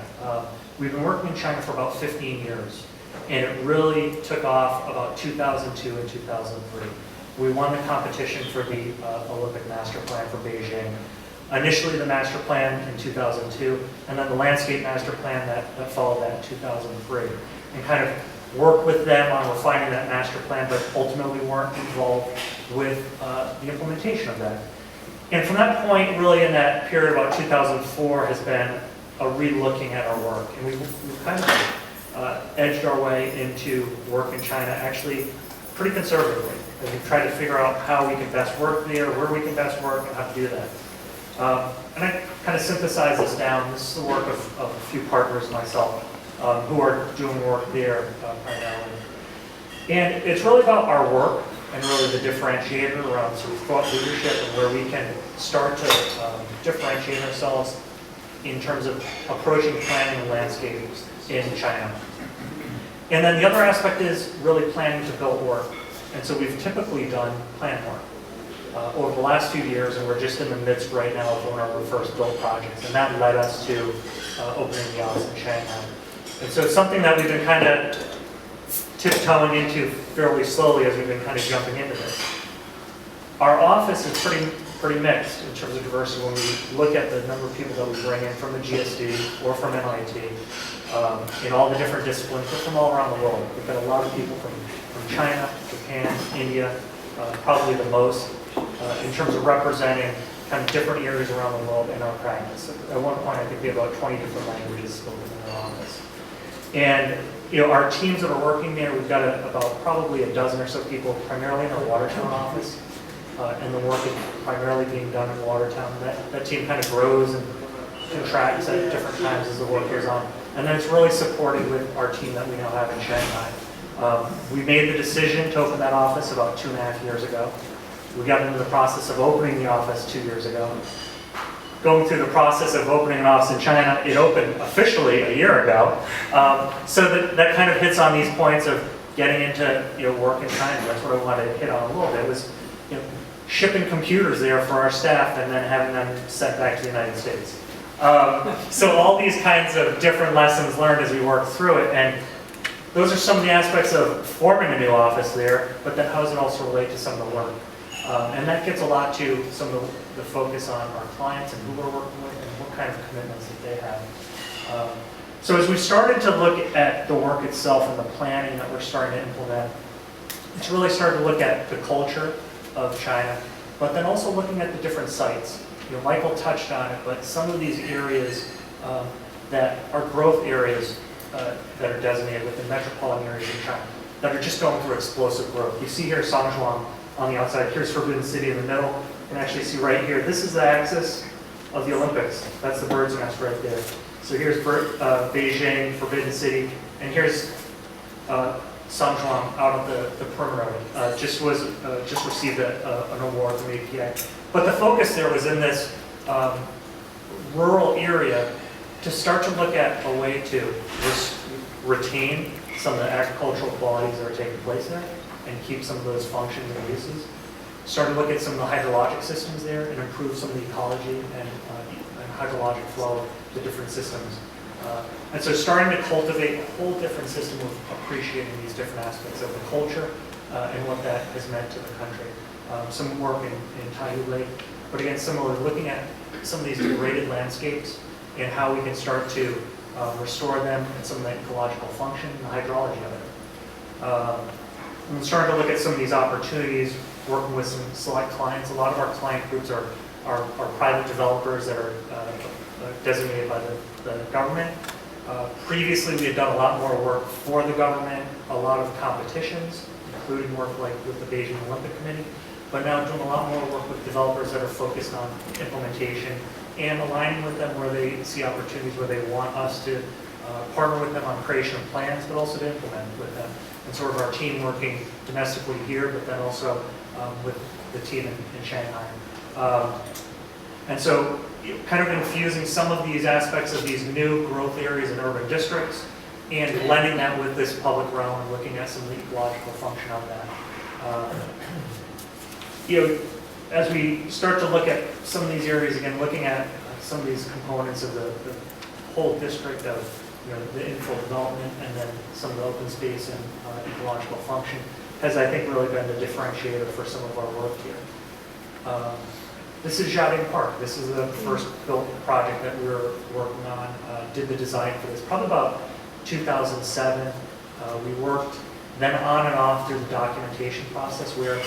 We've been working in China for about 15 years. And it really took off about 2002 and 2003. We won the competition for the Olympic Master Plan for Beijing. Initially the master plan in 2002, and then the landscape master plan that followed that in 2003. And kind of worked with them on refining that master plan, but ultimately weren't involved with the implementation of that. And from that point, really in that period about 2004, has been a re-looking at our work. And we've kind of edged our way into work in China, actually pretty conservatively. And we've tried to figure out how we can best work there, where we can best work, and how to do that. And I kind of synthesize this down. This is the work of a few partners, myself, who are doing work there primarily. And it's really about our work and really the differentiator around sort of thought leadership and where we can start to differentiate ourselves in terms of approaching planning and landscape in China. And then the other aspect is really planning to build work. And so we've typically done plan work over the last few years, and we're just in the midst right now of one of our first build projects. And that led us to opening the office in Shanghai. And so it's something that we've been kind of tiptoeing into fairly slowly as we've been kind of jumping into this. Our office is pretty mixed in terms of diversity when we look at the number of people that we bring in from the GSD or from MIT in all the different disciplines, but from all around the world. We've got a lot of people from China, Japan, India, probably the most, in terms of representing kind of different areas around the world in our practice. At one point, I think we have about 20 different languages spoken in our office. And our teams that are working there, we've got about probably a dozen or so people, primarily in our Watertown office. And the work is primarily being done in Watertown. That team kind of grows and contracts at different times as the work goes on. And then it's really supported with our team that we now have in Shanghai. We made the decision to open that office about 2.5 years ago. We got into the process of opening the office 2 years ago. Going through the process of opening an office in China, it opened officially a year ago. So that kind of hits on these points of getting into work in China. That's what I wanted to hit on a little bit. Was shipping computers there for our staff and then having them sent back to the United States. So all these kinds of different lessons learned as we work through it. And those are some of the aspects of forming a new office there, but then how does it also relate to some of the work? And that gets a lot to some of the focus on our clients and who we're working with and what kind of commitments that they have. So as we started to look at the work itself and the planning that we're starting to implement, it's really started to look at the culture of China, but then also looking at the different sites. Michael touched on it, but some of these areas that are growth areas that are designated within metropolitan areas in China that are just going through explosive growth. You see here Songzhuang on the outside. Here's Forbidden City in the middle. You can actually see right here, this is the axis of the Olympics. That's the bird's nest right there. So here's Beijing, Forbidden City, and here's Songzhuang out of the perimeter. Just received an award from APA. But the focus there was in this rural area to start to look at a way to retain some of the agricultural qualities that are taking place there and keep some of those functions and uses. Start to look at some of the hydrologic systems there and improve some of the ecology and hydrologic flow of the different systems. And so starting to cultivate a whole different system of appreciating these different aspects of the culture and what that has meant to the country. Some work in Taihu Lake, but again, similarly, looking at some of these degraded landscapes and how we can start to restore them and some of the ecological function and the hydrology of it. And starting to look at some of these opportunities, working with some select clients. A lot of our client groups are private developers that are designated by the government. Previously, we had done a lot more work for the government, a lot of competitions, including work like with the Beijing Olympic Committee, but now doing a lot more work with developers that are focused on implementation and aligning with them where they see opportunities where they want us to partner with them on creation of plans, but also to implement with them. And sort of our team working domestically here, but then also with the team in Shanghai. And so kind of infusing some of these aspects of these new growth areas in urban districts and blending that with this public realm and looking at some of the ecological function of that. As we start to look at some of these areas, again, looking at some of these components of the whole district of the infill development and then some of the open space and ecological function, has, I think, really been the differentiator for some of our work here. This is Jiading Park. This is the first built project that we were working on. Did the design for this probably about 2007. We worked then on and off through the documentation process where,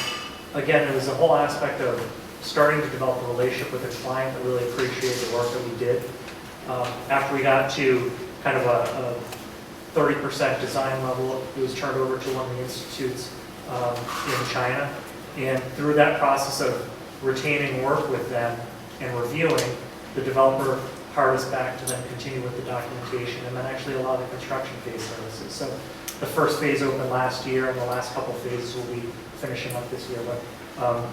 again, it was a whole aspect of starting to develop a relationship with a client that really appreciated the work that we did. After we got to kind of a 30% design level, it was turned over to one of the institutes in China. And through that process of retaining work with them and reviewing, the developer hired us back to then continue with the documentation and then actually allow the construction phase services. So the first phase opened last year and the last couple phases will be finishing up this year. But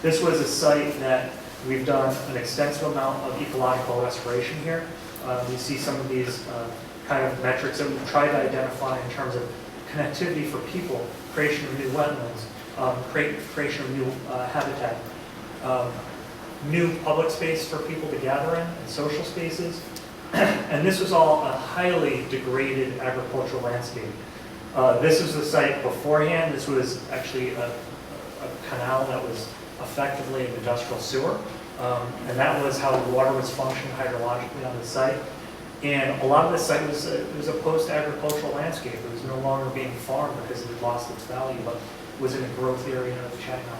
this was a site that we've done an extensive amount of ecological restoration here. You see some of these kind of metrics that we've tried to identify in terms of connectivity for people, creation of new wetlands, creation of new habitat, new public space for people to gather in, and social spaces. And this was all a highly degraded agricultural landscape. This was the site beforehand. This was actually a canal that was effectively an industrial sewer. And that was how the water was functioning hydrologically on the site. And a lot of the site was a post-agricultural landscape. It was no longer being farmed because it had lost its value, but was in a growth area of China.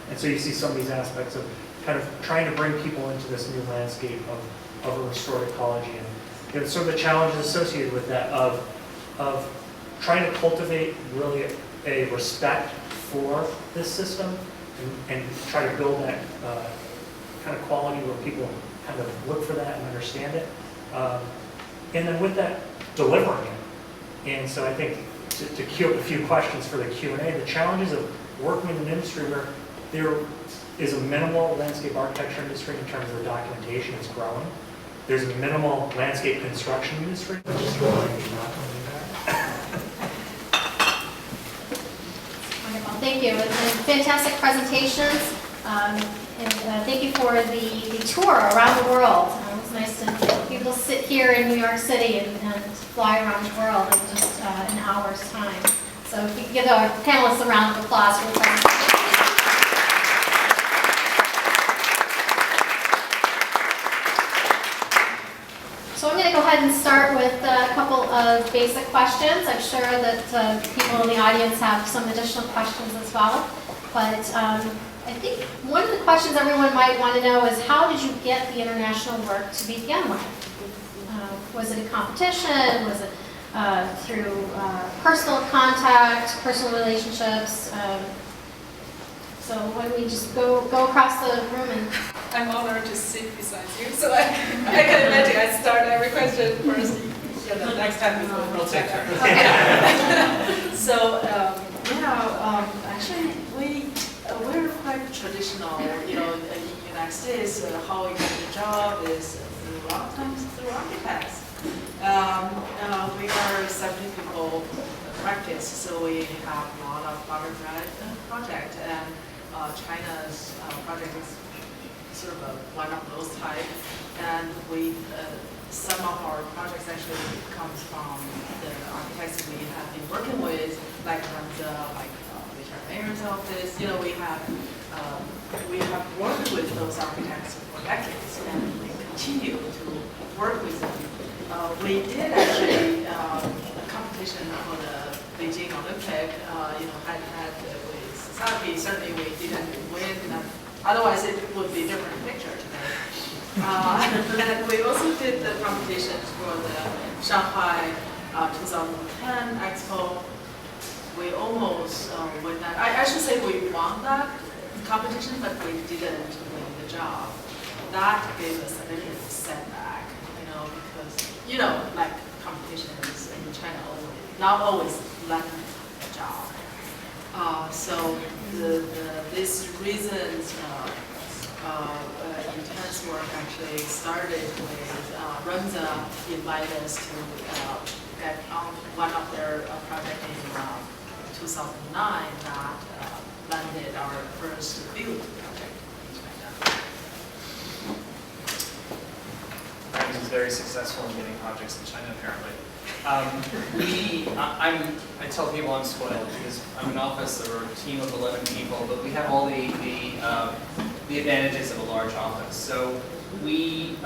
And so you see some of these aspects of kind of trying to bring people into this new landscape of a restored ecology. And sort of the challenges associated with that of trying to cultivate really a respect for this system and try to build that kind of quality where people kind of look for that and understand it. And then with that, delivering it. And so I think to queue up a few questions for the Q&A, the challenges of working in an industry where there is a minimal landscape architecture industry in terms of the documentation, it's growing. There's a minimal landscape construction industry, which is growing and not coming back. Wonderful, thank you. And fantastic presentations. And thank you for the tour around the world. It was nice to be able to sit here in New York City and fly around the world in just an hour's time. So if we can give our panelists a round of applause for the presentation. So I'm going to go ahead and start with a couple of basic questions. I'm sure that people in the audience have some additional questions as well. But I think one of the questions everyone might want to know is how did you get the international work to begin with? Was it a competition? Was it through personal contact, personal relationships? So why don't we just go across the room and... I'm honored to sit beside you, so I can imagine I start every question first. Yeah, the next time we'll take turns. Okay. So actually we're quite traditional. You know, in the United States, how we get the job is through a lot of times through architects. We are 70 people practice, so we have a lot of project, and China's project is sort of one of those type, and some of our projects actually comes from the architects we have been working with, like Richard Mayor's office. You know, we have worked with those architects for decades, and we continue to work with them. We did actually a competition for the Beijing Olympic. Had with Sasaki. Certainly, we didn't win. Otherwise, it would be a different picture today. And we also did the competitions for the Shanghai 2010 Expo. We almost won that. I should say we won that competition, but we didn't win the job. That gave us a little setback, because, like competitions in China not always land a job. So these reasons, intense work actually started with Ramza invited us to get on one of their projects in 2009 that landed our first build project in China. Practice is very successful in getting projects in China, apparently. I tell people I'm spoiled because I'm an office of a team of 11 people, but we have all the advantages of a large office. So we,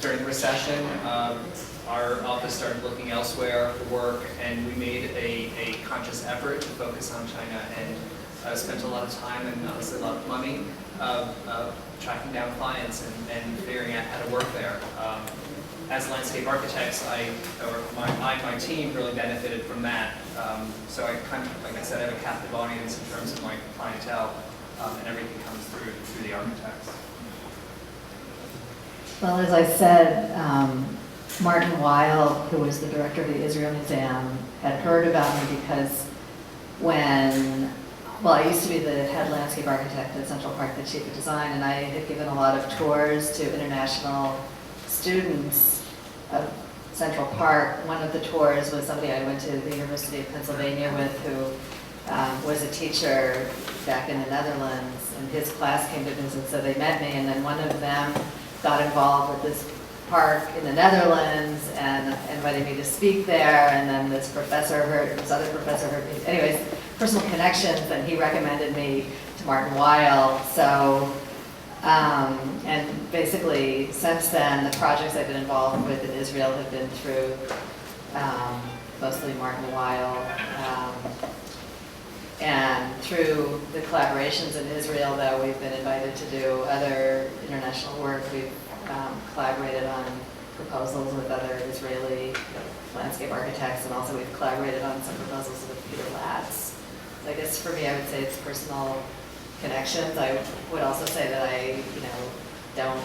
during the recession, our office started looking elsewhere for work, and we made a conscious effort to focus on China and spent a lot of time and honestly a lot of money tracking down clients and figuring out how to work there. As landscape architects, my team really benefited from that. So I kind of, like I said, I have a captive audience in terms of my clientele, and everything comes through the architects. Well, as I said, Martin Weil, who was the director of the Israel Museum, had heard about me because I used to be the head landscape architect at Central Park, the chief of design, and I had given a lot of tours to international students of Central Park. One of the tours was somebody I went to the University of Pennsylvania with who was a teacher back in the Netherlands, and his class came to visit, so they met me, and then one of them got involved with this park in the Netherlands and invited me to speak there, and then this other professor heard me. Anyways, personal connections, and he recommended me to Martin Weil. So, and basically since then, the projects I've been involved with in Israel have been through mostly Martin Weil. And through the collaborations in Israel, though, we've been invited to do other international work. We've collaborated on proposals with other Israeli landscape architects, and also we've collaborated on some proposals with Peter Latz. So I guess for me, I would say it's personal connections. I would also say that I, don't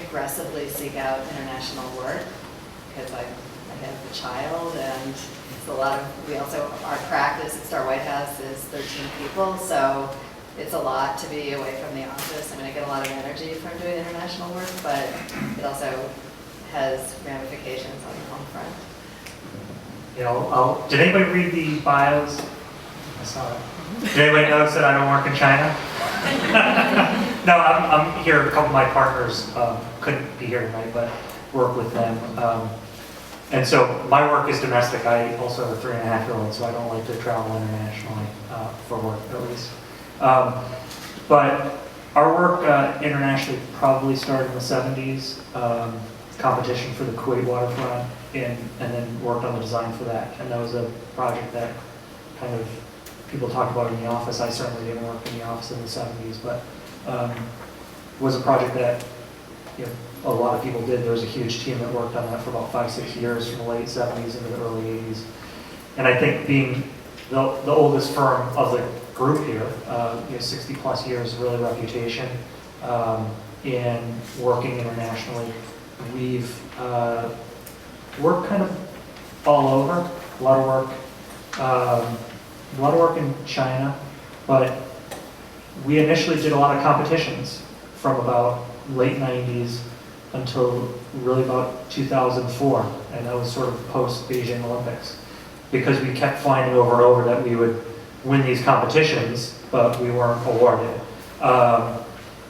aggressively seek out international work because I have a child, and it's a lot of, our practice at Starr Whitehouse is 13 people, so it's a lot to be away from the office. I mean, I get a lot of energy from doing international work, but it also has ramifications on the home front. Did anybody read the bios? I saw it. Did anybody notice that I don't work in China? No, I'm here. A couple of my partners couldn't be here tonight, but work with them. And so my work is domestic. I also have a 3.5-year-old, so I don't like to travel internationally for work, at least. But our work internationally probably started in the 70s, competition for the Kuwait waterfront, and then worked on the design for that. And that was a project that kind of people talk about in the office. I certainly didn't work in the office in the 70s, but was a project that a lot of people did. There was a huge team that worked on that for about 5-6 years, from the late 70s into the early 80s. And I think being the oldest firm of the group here, 60 plus years, really reputation in working internationally. We've worked kind of all over, a lot of work in China, but we initially did a lot of competitions from about late 90s until really about 2004, and that was sort of post Beijing Olympics, because we kept finding over and over that we would win these competitions, but we weren't awarded.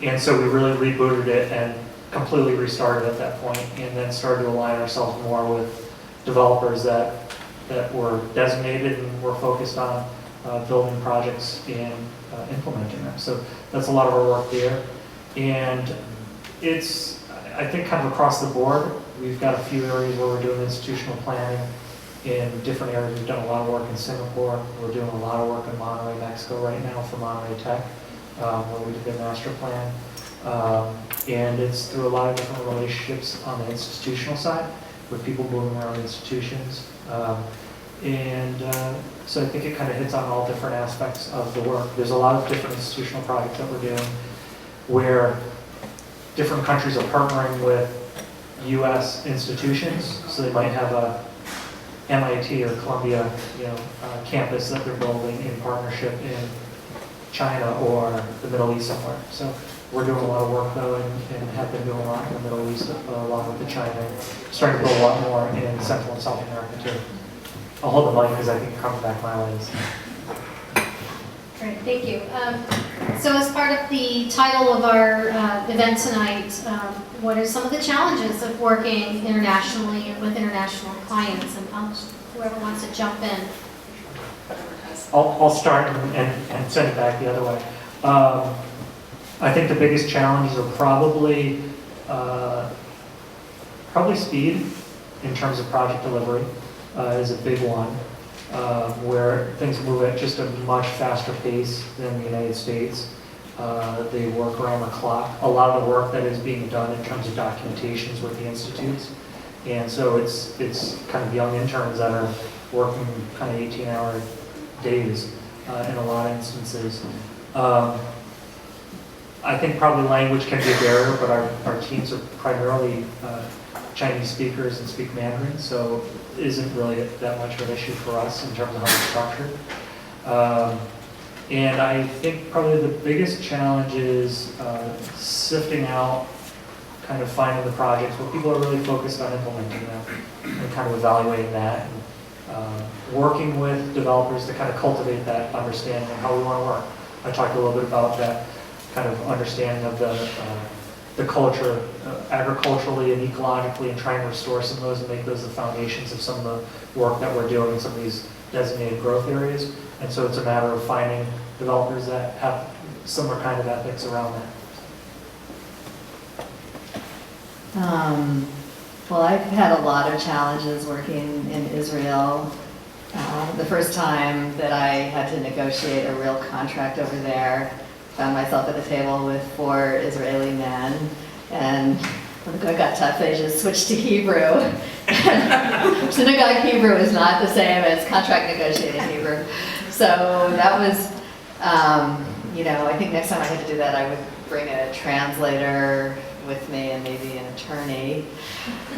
And so we really rebooted it and completely restarted at that point, and then started to align ourselves more with developers that were designated and were focused on building projects and implementing them. So that's a lot of our work there. And it's, I think, kind of across the board. We've got a few areas where we're doing institutional planning in different areas. We've done a lot of work in Singapore. We're doing a lot of work in Monterey, Mexico right now for Monterey Tech, where we did their master plan. And it's through a lot of different relationships on the institutional side with people building their own institutions. So I think it kind of hits on all different aspects of the work. There's a lot of different institutional projects that we're doing where different countries are partnering with U.S. institutions. So they might have a MIT or Columbia, campus that they're building in partnership in China or the Middle East somewhere. So we're doing a lot of work though, and have been doing a lot in the Middle East, along with the China, starting to build a lot more in Central and South America too. I'll hold the mic because I think it comes back my ways. Great. Great, thank you. So as part of the title of our event tonight, what are some of the challenges of working internationally and with international clients? And whoever wants to jump in. I'll start and send it back the other way. I think the biggest challenges are probably speed in terms of project delivery is a big one, where things move at just a much faster pace than the United States. They work around the clock. A lot of the work that is being done in terms of documentations with the institutes. And so it's kind of young interns that are working kind of 18-hour days in a lot of instances. I think probably language can be a barrier, but our teams are primarily Chinese speakers and speak Mandarin, so it isn't really that much of an issue for us in terms of how we're structured. And I think probably the biggest challenge is sifting out, kind of finding the projects where people are really focused on implementing them and kind of evaluating that. And, working with developers to kind of cultivate that understanding of how we want to work. I talked a little bit about that kind of understanding of the culture agriculturally and ecologically, and trying to restore some of those and make those the foundations of some of the work that we're doing in some of these designated growth areas. And so it's a matter of finding developers that have similar kind of ethics around that. Well, I've had a lot of challenges working in Israel. The first time that I had to negotiate a real contract over there, found myself at the table with 4 Israeli men, and when it got tough, they just switched to Hebrew. Synagogue Hebrew is not the same as contract negotiating Hebrew. So that was, I think next time I had to do that, I would bring a translator with me and maybe an attorney.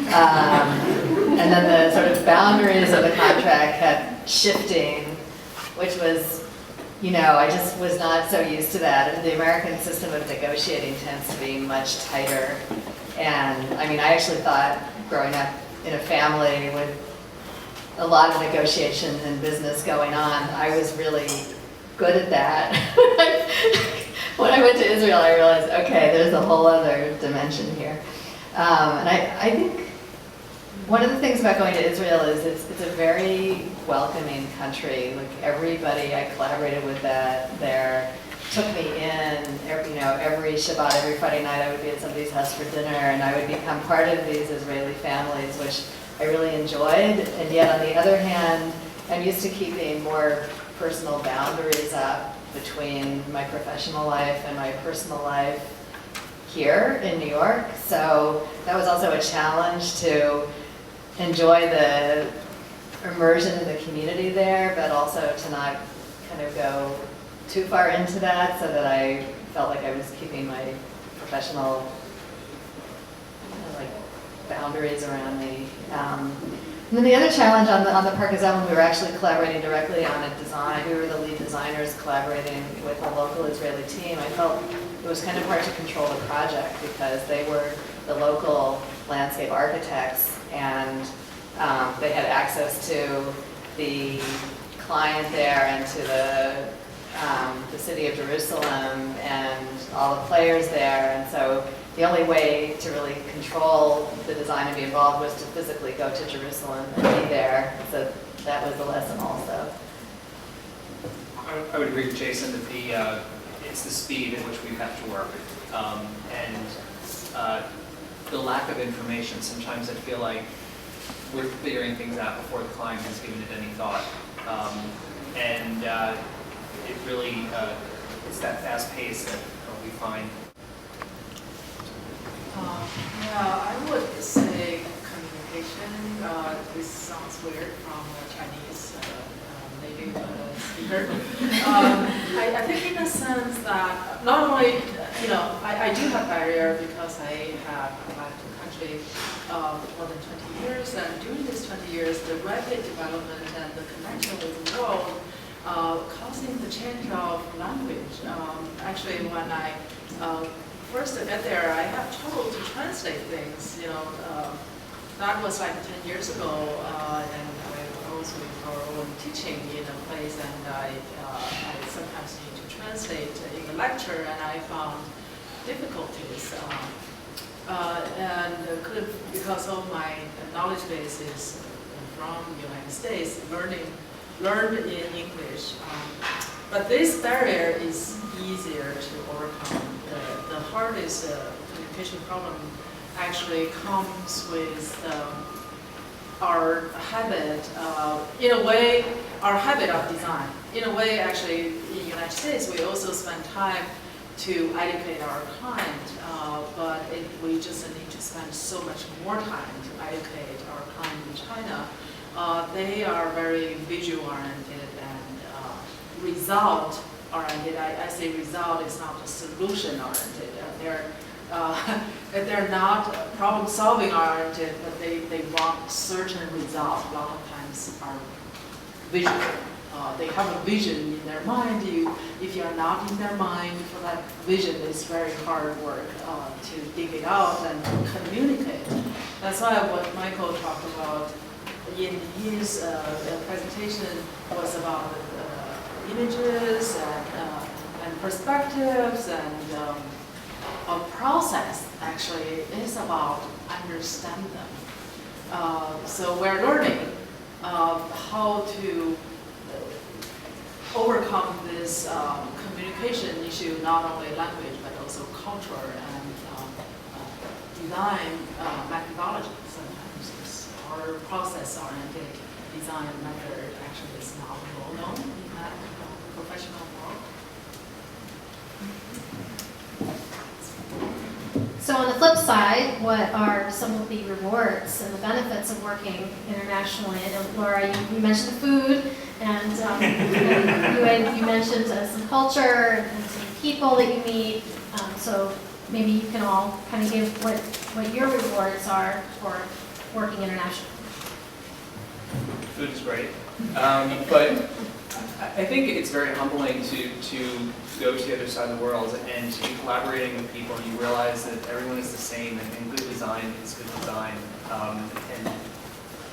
And then the sort of boundaries of the contract kept shifting, which was, I just was not so used to that. And the American system of negotiating tends to be much tighter. And I mean, I actually thought growing up in a family with a lot of negotiations and business going on, I was really good at that. When I went to Israel, I realized, okay, there's a whole other dimension here. And I think one of the things about going to Israel is it's a very welcoming country. Like everybody I collaborated with there took me in. Every Shabbat, every Friday night, I would be at somebody's house for dinner, and I would become part of these Israeli families, which I really enjoyed. And yet, on the other hand, I'm used to keeping more personal boundaries up between my professional life and my personal life here in New York. So that was also a challenge to enjoy the immersion in the community there, but also to not kind of go too far into that, so that I felt like I was keeping my professional boundaries around me. And then the other challenge on the Park Zone, we were actually collaborating directly on a design. We were the lead designers collaborating with a local Israeli team. I felt it was kind of hard to control the project because they were the local landscape architects, and they had access to the client there and to the city of Jerusalem and all the players there. And so the only way to really control the design and be involved was to physically go to Jerusalem and be there. So that was a lesson also. I would agree with Jason that it's the speed at which we have to work. And the lack of information. Sometimes I feel like we're figuring things out before the client has given it any thought. It really, it's that fast pace that we find. I would say communication. This sounds weird from a Chinese native speaker. I think in a sense that not only, I do have barrier because I have left the country more than 20 years, and during these 20 years, the rapid development and the connection with the world causing the change of language. Actually, when I first to get there, I have trouble to translate things. That was like 10 years ago, and I was with our own teaching in a place, and I sometimes need to lecture and I found difficulties. And because of my knowledge base is from the United States, learned in English. But this barrier is easier to overcome. The hardest communication problem actually comes with our habit, in a way, our habit of design. In a way, actually, in the United States, we also spend time to educate our client, but we just need to spend so much more time to educate our client in China. They are very visual-oriented and result-oriented. I say result is not solution-oriented. They're not problem-solving oriented, but they want certain results. A lot of times are visual. They have a vision in their mind. If you're not in their mind for that vision, it's very hard work to dig it out and communicate. That's why what Michael talked about in his presentation was about images and perspectives and a process. Actually, is about understand them. So we're learning how to overcome this communication issue, not only language, but also culture and design methodology. Sometimes our process-oriented design method actually is not well known in that professional world. So on the flip side, what are some of the rewards and the benefits of working internationally? And Laura, you mentioned the food, and you mentioned some culture and some people that you meet. So maybe you can all kind of give what your rewards are for working internationally. Food is great, but I think it's very humbling to go to the other side of the world and to be collaborating with people. You realize that everyone is the same, and good design is good design, and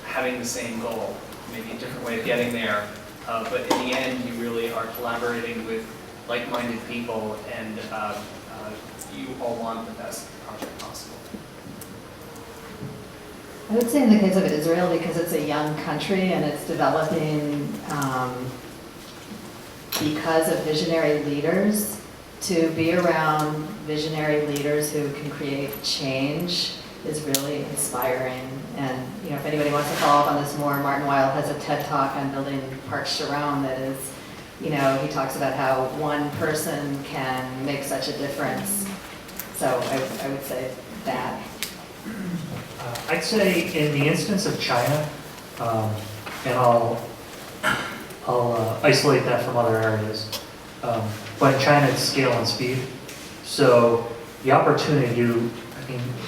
having the same goal, maybe a different way of getting there. But in the end, you really are collaborating with like-minded people, and you all want the best project possible. I would say in the case of Israel, because it's a young country and it's developing because of visionary leaders, to be around visionary leaders who can create change is really inspiring. And if anybody wants to follow up on this more, Martin Weil has a TED Talk on building Park Sharon that is, he talks about how one person can make such a difference. So I would say that. I'd say in the instance of China, and I'll isolate that from other areas, but in China it's scale and speed. So the opportunity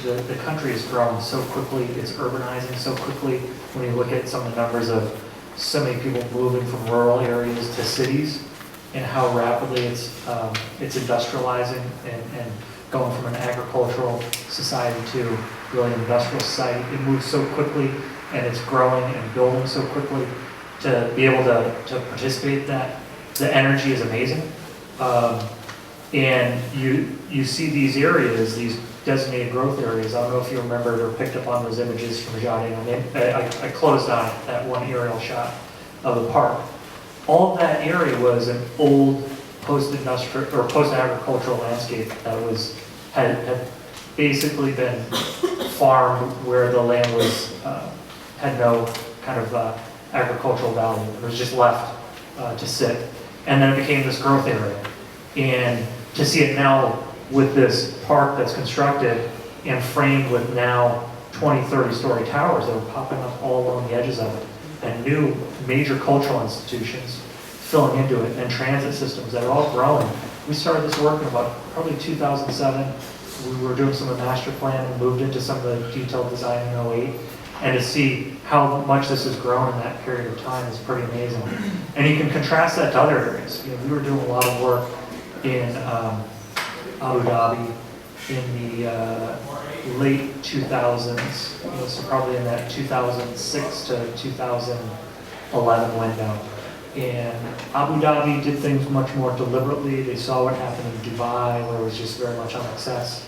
the country is growing so quickly, it's urbanizing so quickly. When you look at some of the numbers of so many people moving from rural areas to cities, and how rapidly it's industrializing and going from an agricultural society to really an industrial society. It moves so quickly, and it's growing and building so quickly. To be able to participate in that, the energy is amazing. And you see these areas, these designated growth areas. I don't know if you remembered or picked up on those images from Jade. I closed on it, that one aerial shot of the park. All of that area was an old post-industrial or post-agricultural landscape that had basically been farmed where the land was had no kind of agricultural value. It was just left to sit. And then it became this growth area. And to see it now with this park that's constructed and framed with now 20, 30-story towers that are popping up all along the edges of it, and new major cultural institutions filling into it, and transit systems that are all growing. We started this work in about probably 2007. We were doing some of the master plan and moved into some of the detailed design in 2008. And to see how much this has grown in that period of time is pretty amazing. And you can contrast that to other areas. We were doing a lot of work in Abu Dhabi in the late 2000s, so probably in that 2006 to 2011 window. And Abu Dhabi did things much more deliberately. They saw what happened in Dubai, where it was just very much on excess.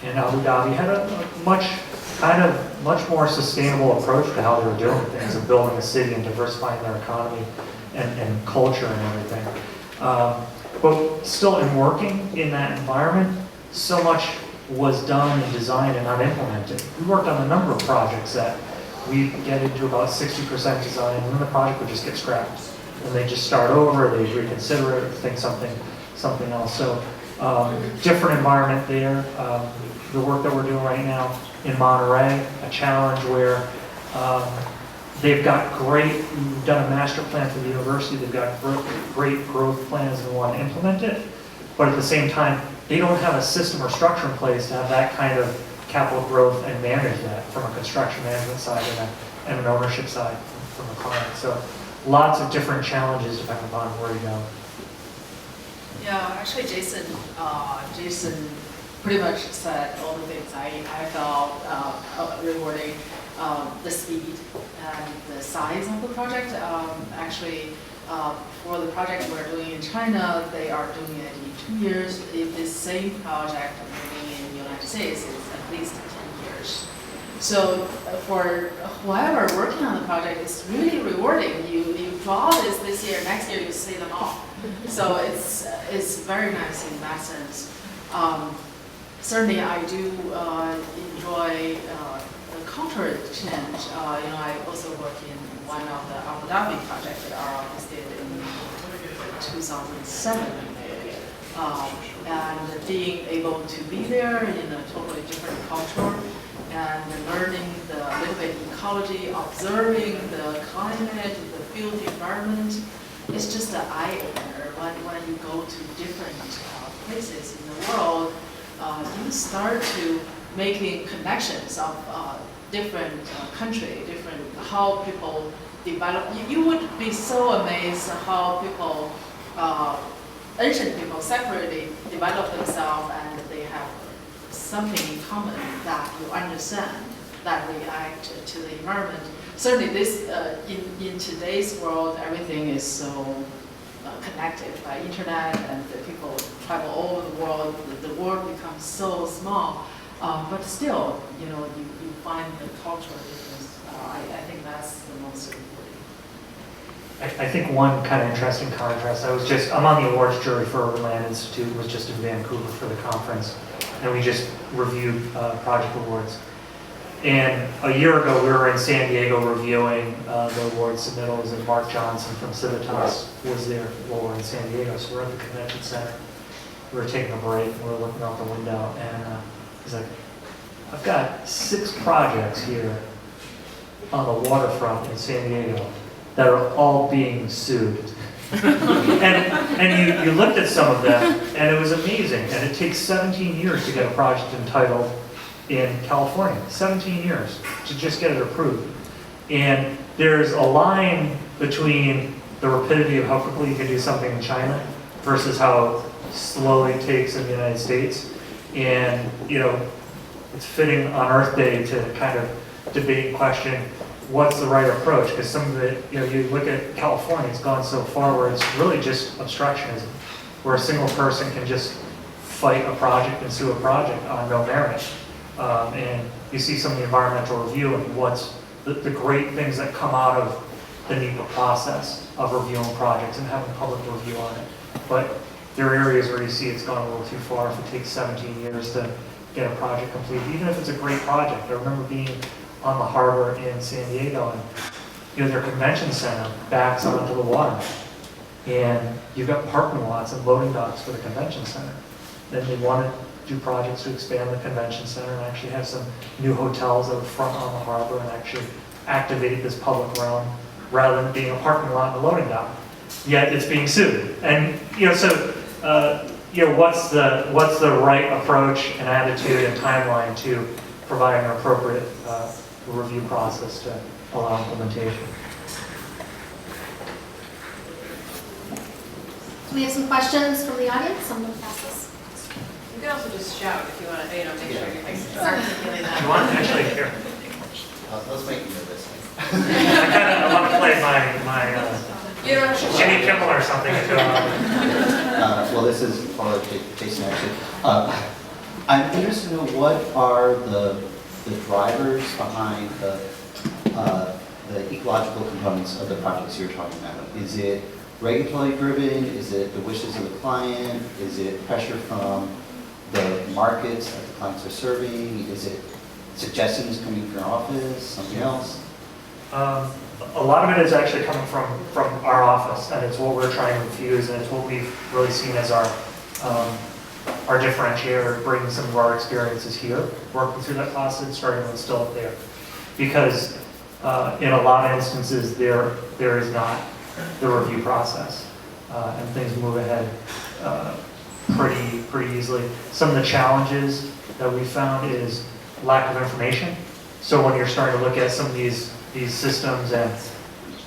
And Abu Dhabi had a much more sustainable approach to how they were doing things, of building a city and diversifying their economy and culture and everything. But still, in working in that environment, so much was done and designed and not implemented. We worked on a number of projects that we get into about 60% design, and then the project would just get scrapped. And they just start over, they reconsider it, think something else. So different environment there. The work that we're doing right now in Monterey, a challenge where they've got we've done a master plan for the university, they've got great growth plans and they want to implement it, but at the same time, they don't have a system or structure in place to have that kind of capital growth and manage that from a construction management side and an ownership side from the client. So lots of different challenges depending upon where you go. Yeah, actually, Jason pretty much said all the things I felt rewarding. The speed and the size of the project. Actually, for the project we're doing in China, they are doing it in 2 years. If this same project we're doing in the United States, it's at least 10 years. So for whoever working on the project, it's really rewarding. You draw this year, next year you see them all. So it's very nice in that sense. Certainly, I do enjoy the cultural change. I also work in one of the Abu Dhabi projects that our office did in 2007. And being able to be there in a totally different culture and learning a little bit ecology, observing the climate, the field environment, it's just an eye-opener. When you go to different places in the world, you start to making connections of different country, different how people develop. You would be so amazed how people, ancient people separately develop themselves and they have something in common that you understand, that react to the environment. Certainly this, in today's world, everything is so connected by internet and the people travel all over the world, the world becomes so small. But still, you find the cultural difference. I think that's the most important. I think one kind of interesting contrast, I'm on the awards jury for Urban Land Institute, was just in Vancouver for the conference, and we just reviewed project awards. And a year ago, we were in San Diego reviewing the award submittals, and Mark Johnson from Civitas was there while we were in San Diego. So we're at the convention center. We were taking a break, and we were looking out the window, and he's like, I've got 6 projects here on the waterfront in San Diego that are all being sued. and you looked at some of them, and it was amazing. And it takes 17 years to get a project entitled in California. 17 years to just get it approved. And there's a line between the rapidity of how quickly you can do something in China versus how slowly it takes in the United States. And, it's fitting on Earth Day to kind of debate and question what's the right approach, because some of it, you look at California, it's gone so far where it's really just obstructionism, where a single person can just fight a project and sue a project on no merit. And you see some of the environmental review and what's the great things that come out of the NEPA process of reviewing projects and having public review on it. But there are areas where you see it's gone a little too far if it takes 17 years to get a project completed, even if it's a great project. I remember being on the harbor in San Diego, and their convention center backs onto the water, and you've got parking lots and loading docks for the convention center. Then they want to do projects to expand the convention center and actually have some new hotels that are front on the harbor and actually activate this public realm rather than being a parking lot and a loading dock. Yet it's being sued, and what's the right approach and attitude and timeline to providing an appropriate review process to allow implementation. Do we have some questions from the audience? I'm going to pass this. You can also just shout if you want to, make sure you're articulating that. Do you want to actually hear? Let's make you nervous. I want to play my Yeah, Jimmy Kimmel or something is going on. Well, this is for Jason, actually. I'm interested to know what are the drivers behind the ecological components of the projects you're talking about. Is it regulatory driven? Is it the wishes of the client? Is it pressure from the markets that the clients are serving? Is it suggestions coming from your office, something else? A lot of it is actually coming from our office, and it's what we're trying to infuse, and it's what we've really seen as our differentiator, bringing some of our experiences here, working through that process, starting to instill it there. Because in a lot of instances, there is not the review process, and things move ahead pretty easily. Some of the challenges that we found is lack of information. So when you're starting to look at some of these systems and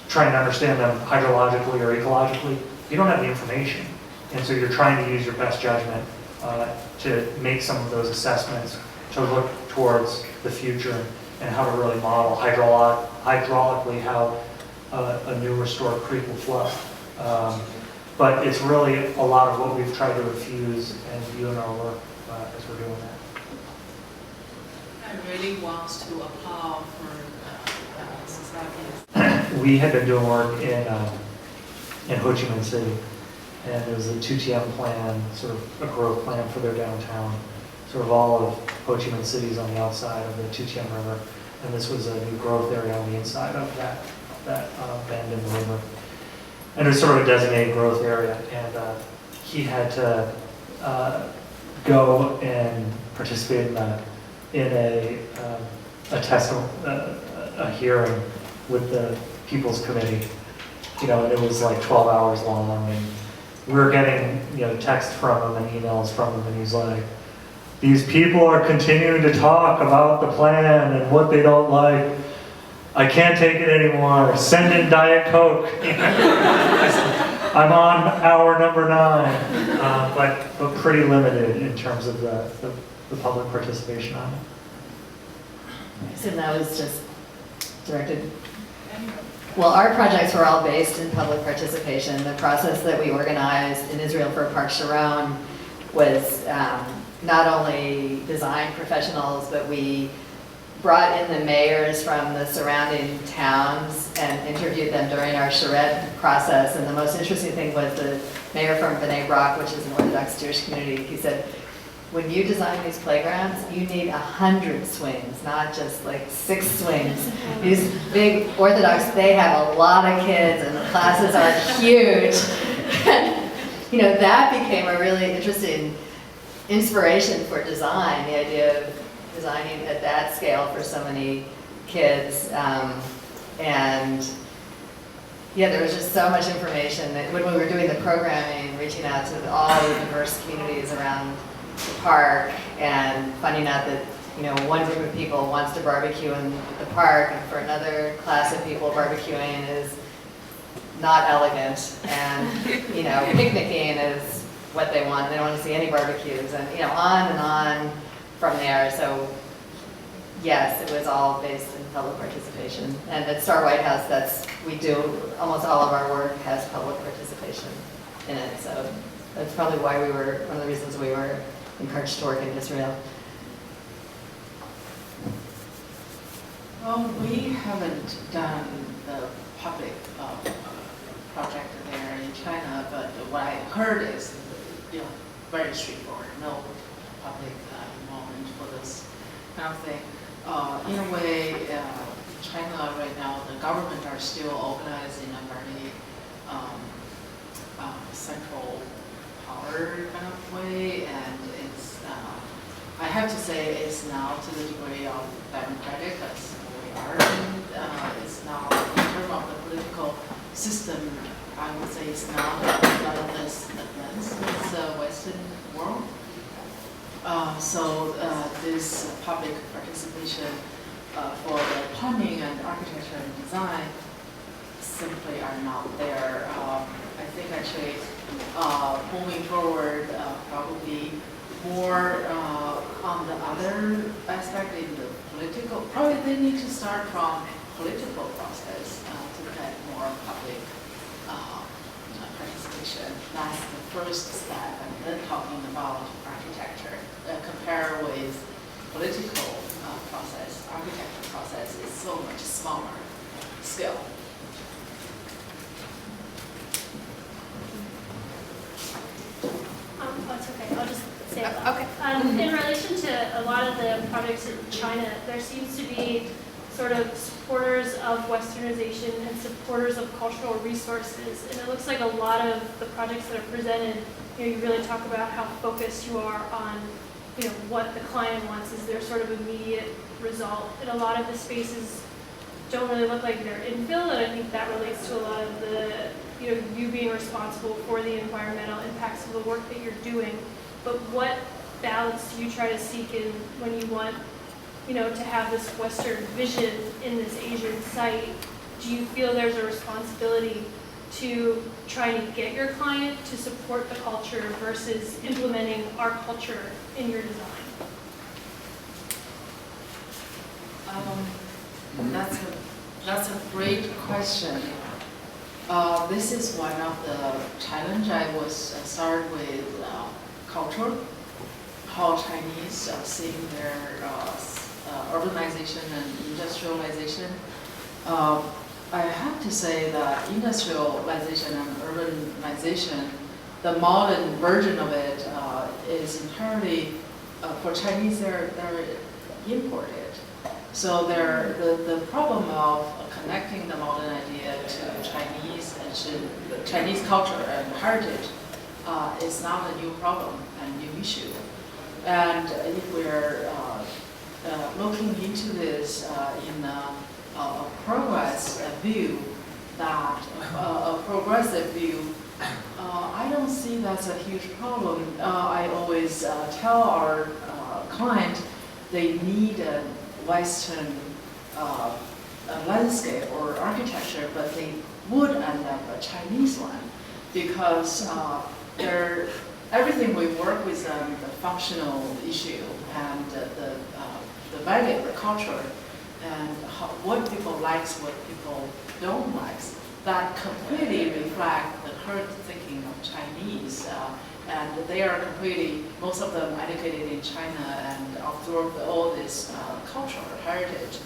trying to understand them hydrologically or ecologically, you don't have the information. And so you're trying to use your best judgment to make some of those assessments, to look towards the future and how to really model hydraulically how a new restored creek will flow. But it's really a lot of what we've tried to infuse and view in our work as we're doing that. I really want to apply for Sasaki. We had been doing work in Ho Chi Minh City, and it was a 2TM plan, sort of a growth plan for their downtown. Sort of all of Ho Chi Minh City is on the outside of the 2TM River, and this was a new growth area on the inside of that bend in the river. And it was sort of a designated growth area, and he had to go and participate in a hearing with the People's Committee, and it was like 12 hours long, and we were getting, text from him and emails from him, and he's like, these people are continuing to talk about the plan and what they don't like. I can't take it anymore. Send in Diet Coke. I'm on hour number 9, but pretty limited in terms of the public participation on it. So that was just directed. Well, our projects were all based in public participation. The process that we organized in Israel for Park Sharon was not only design professionals, but we brought in the mayors from the surrounding towns and interviewed them during our charrette process. And the most interesting thing was the mayor from B'nai Brak, which is an Orthodox Jewish community. He said, when you design these playgrounds, you need 100 swings, not just like 6 swings. These big Orthodox, they have a lot of kids and the classes are huge. That became a really interesting inspiration for design, the idea of designing at that scale for so many kids. And yeah, there was just so much information that when we were doing the programming, reaching out to all the diverse communities around the park and finding out that, one group of people wants to barbecue in the park, and for another class of people, barbecuing is not elegant, and, picnicking is what they want. They don't want to see any barbecues, and, on and on from there. So yes, it was all based in public participation. And at Starr Whitehouse, we do, almost all of our work has public participation in it. So that's probably why one of the reasons we were encouraged to work in Israel. Well, we haven't done the public project there in China, but what I heard is, very straightforward, no public involvement for this kind of thing. In a way, China right now, the government are still organized in a very central power kind of way, and it's, I have to say, it's now to the degree of democratic as we are. It's now, in terms of the political system, I would say it's now none of this advanced as the Western world. So this public participation for the planning and architecture and design simply are not there. I think actually moving forward, probably more on the other aspect in the political, probably they need to start from political process to get more public participation. That's the first step, and then talking about architecture. Compare with political process, architecture process is so much smaller scale. That's okay, I'll just say that. Okay. In relation to a lot of the projects in China, there seems to be sort of supporters of westernization and supporters of cultural resources. And it looks like a lot of the projects that are presented, you really talk about how focused you are on, what the client wants is their sort of immediate result. And a lot of the spaces don't really look like they're infill, and I think that relates to a lot of the, you being responsible for the environmental impacts of the work that you're doing. But what balance do you try to seek in when you want, to have this Western vision in this Asian site? Do you feel there's a responsibility to try to get your client to support the culture versus implementing our culture in your design? That's a great question. This is one of the challenge I was started with culture, how Chinese are seeing their urbanization and industrialization. I have to say that industrialization and urbanization, the modern version of it is entirely, for Chinese, they're imported. So the problem of connecting the modern idea to Chinese and to Chinese culture and heritage is not a new problem and new issue. And if we're looking into this in a progress view, a progressive view, I don't see that's a huge problem. I always tell our client they need a Western landscape or architecture, but they would end up a Chinese one because everything we work with them, the functional issue and the value of the culture and what people likes, what people don't like, that completely reflect the current thinking of Chinese. And they are completely, most of them educated in China and absorbed all this cultural heritage.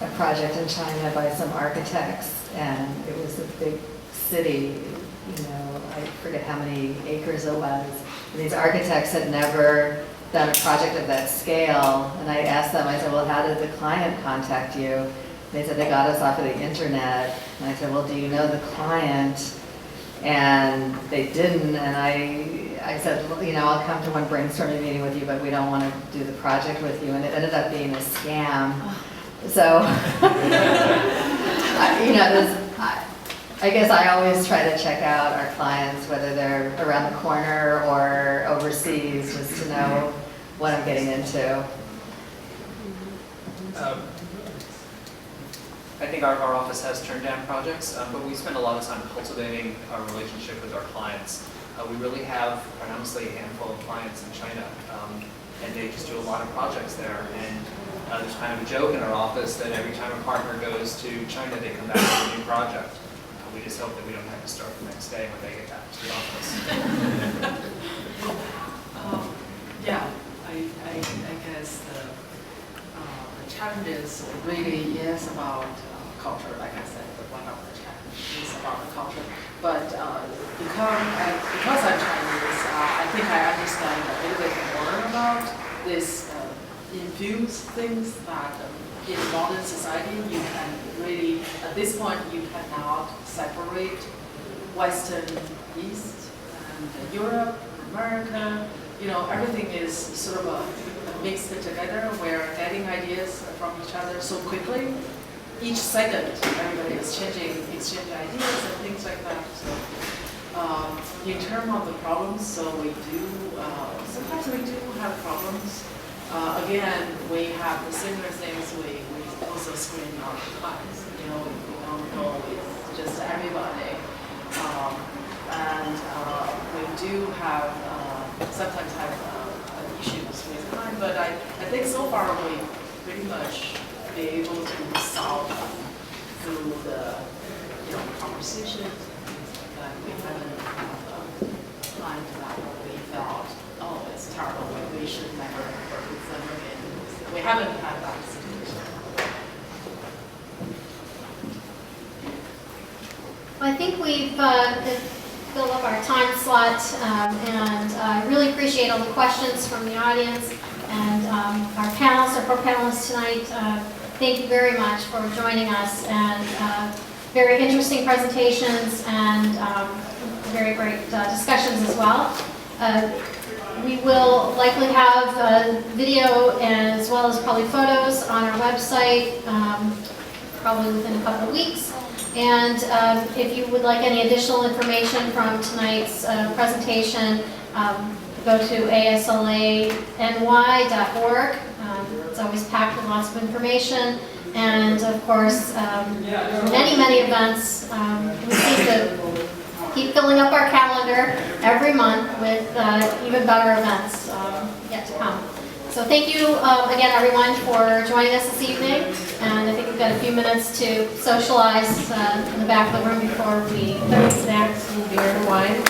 A project in China by some architects, and it was a big city, I forget how many acres it was. And these architects had never done a project of that scale, and I asked them, I said, well, how did the client contact you? And they said they got us off of the internet. And I said, well, do you know the client? And they didn't, and I said, well, I'll come to one brainstorming meeting with you, but we don't want to do the project with you. And it ended up being a scam. So, I guess I always try to check out our clients, whether they're around the corner or overseas, just to know what I'm getting into. I think our office has turned down projects, but we spend a lot of time cultivating our relationship with our clients. We really have, quite honestly, a handful of clients in China, and they just do a lot of projects there. And there's kind of a joke in our office that every time a partner goes to China, they come back with a new project. We just hope that we don't have to start the next day when they get back to the office. I guess the challenges really is about culture. Like I said, one of the challenges is about the culture. But because I'm Chinese, I think I understand a little bit more about this infused things that in modern society you can really, at this point, you cannot separate Western, East, and Europe, America. Everything is sort of a mixed together. We're getting ideas from each other so quickly. Each second, everybody is exchanging ideas and things like that. So, in terms of the problems, sometimes we do have problems. Again, we have the similar things. We also screen our clients. We don't go with just everybody, and we do have sometimes have issues with time. But I think so far we pretty much be able to solve them through the conversation, we haven't planned that, we felt, oh, it's terrible, we should never work with them again. We haven't had that situation. I think we've filled up our time slot, and I really appreciate all the questions from the audience and our panelists, our four panelists tonight. Thank you very much for joining us, and very interesting presentations and very great discussions as well. We will likely have video as well as probably photos on our website probably within a couple of weeks. And if you would like any additional information from tonight's presentation, go to ASLA-NY.org. It's always packed with lots of information. And of course, many, many events. We seem to keep filling up our calendar every month with even better events yet to come. So thank you again, everyone, for joining us this evening. And I think we've got a few minutes to socialize in the back of the room before we snacks and beer and wine.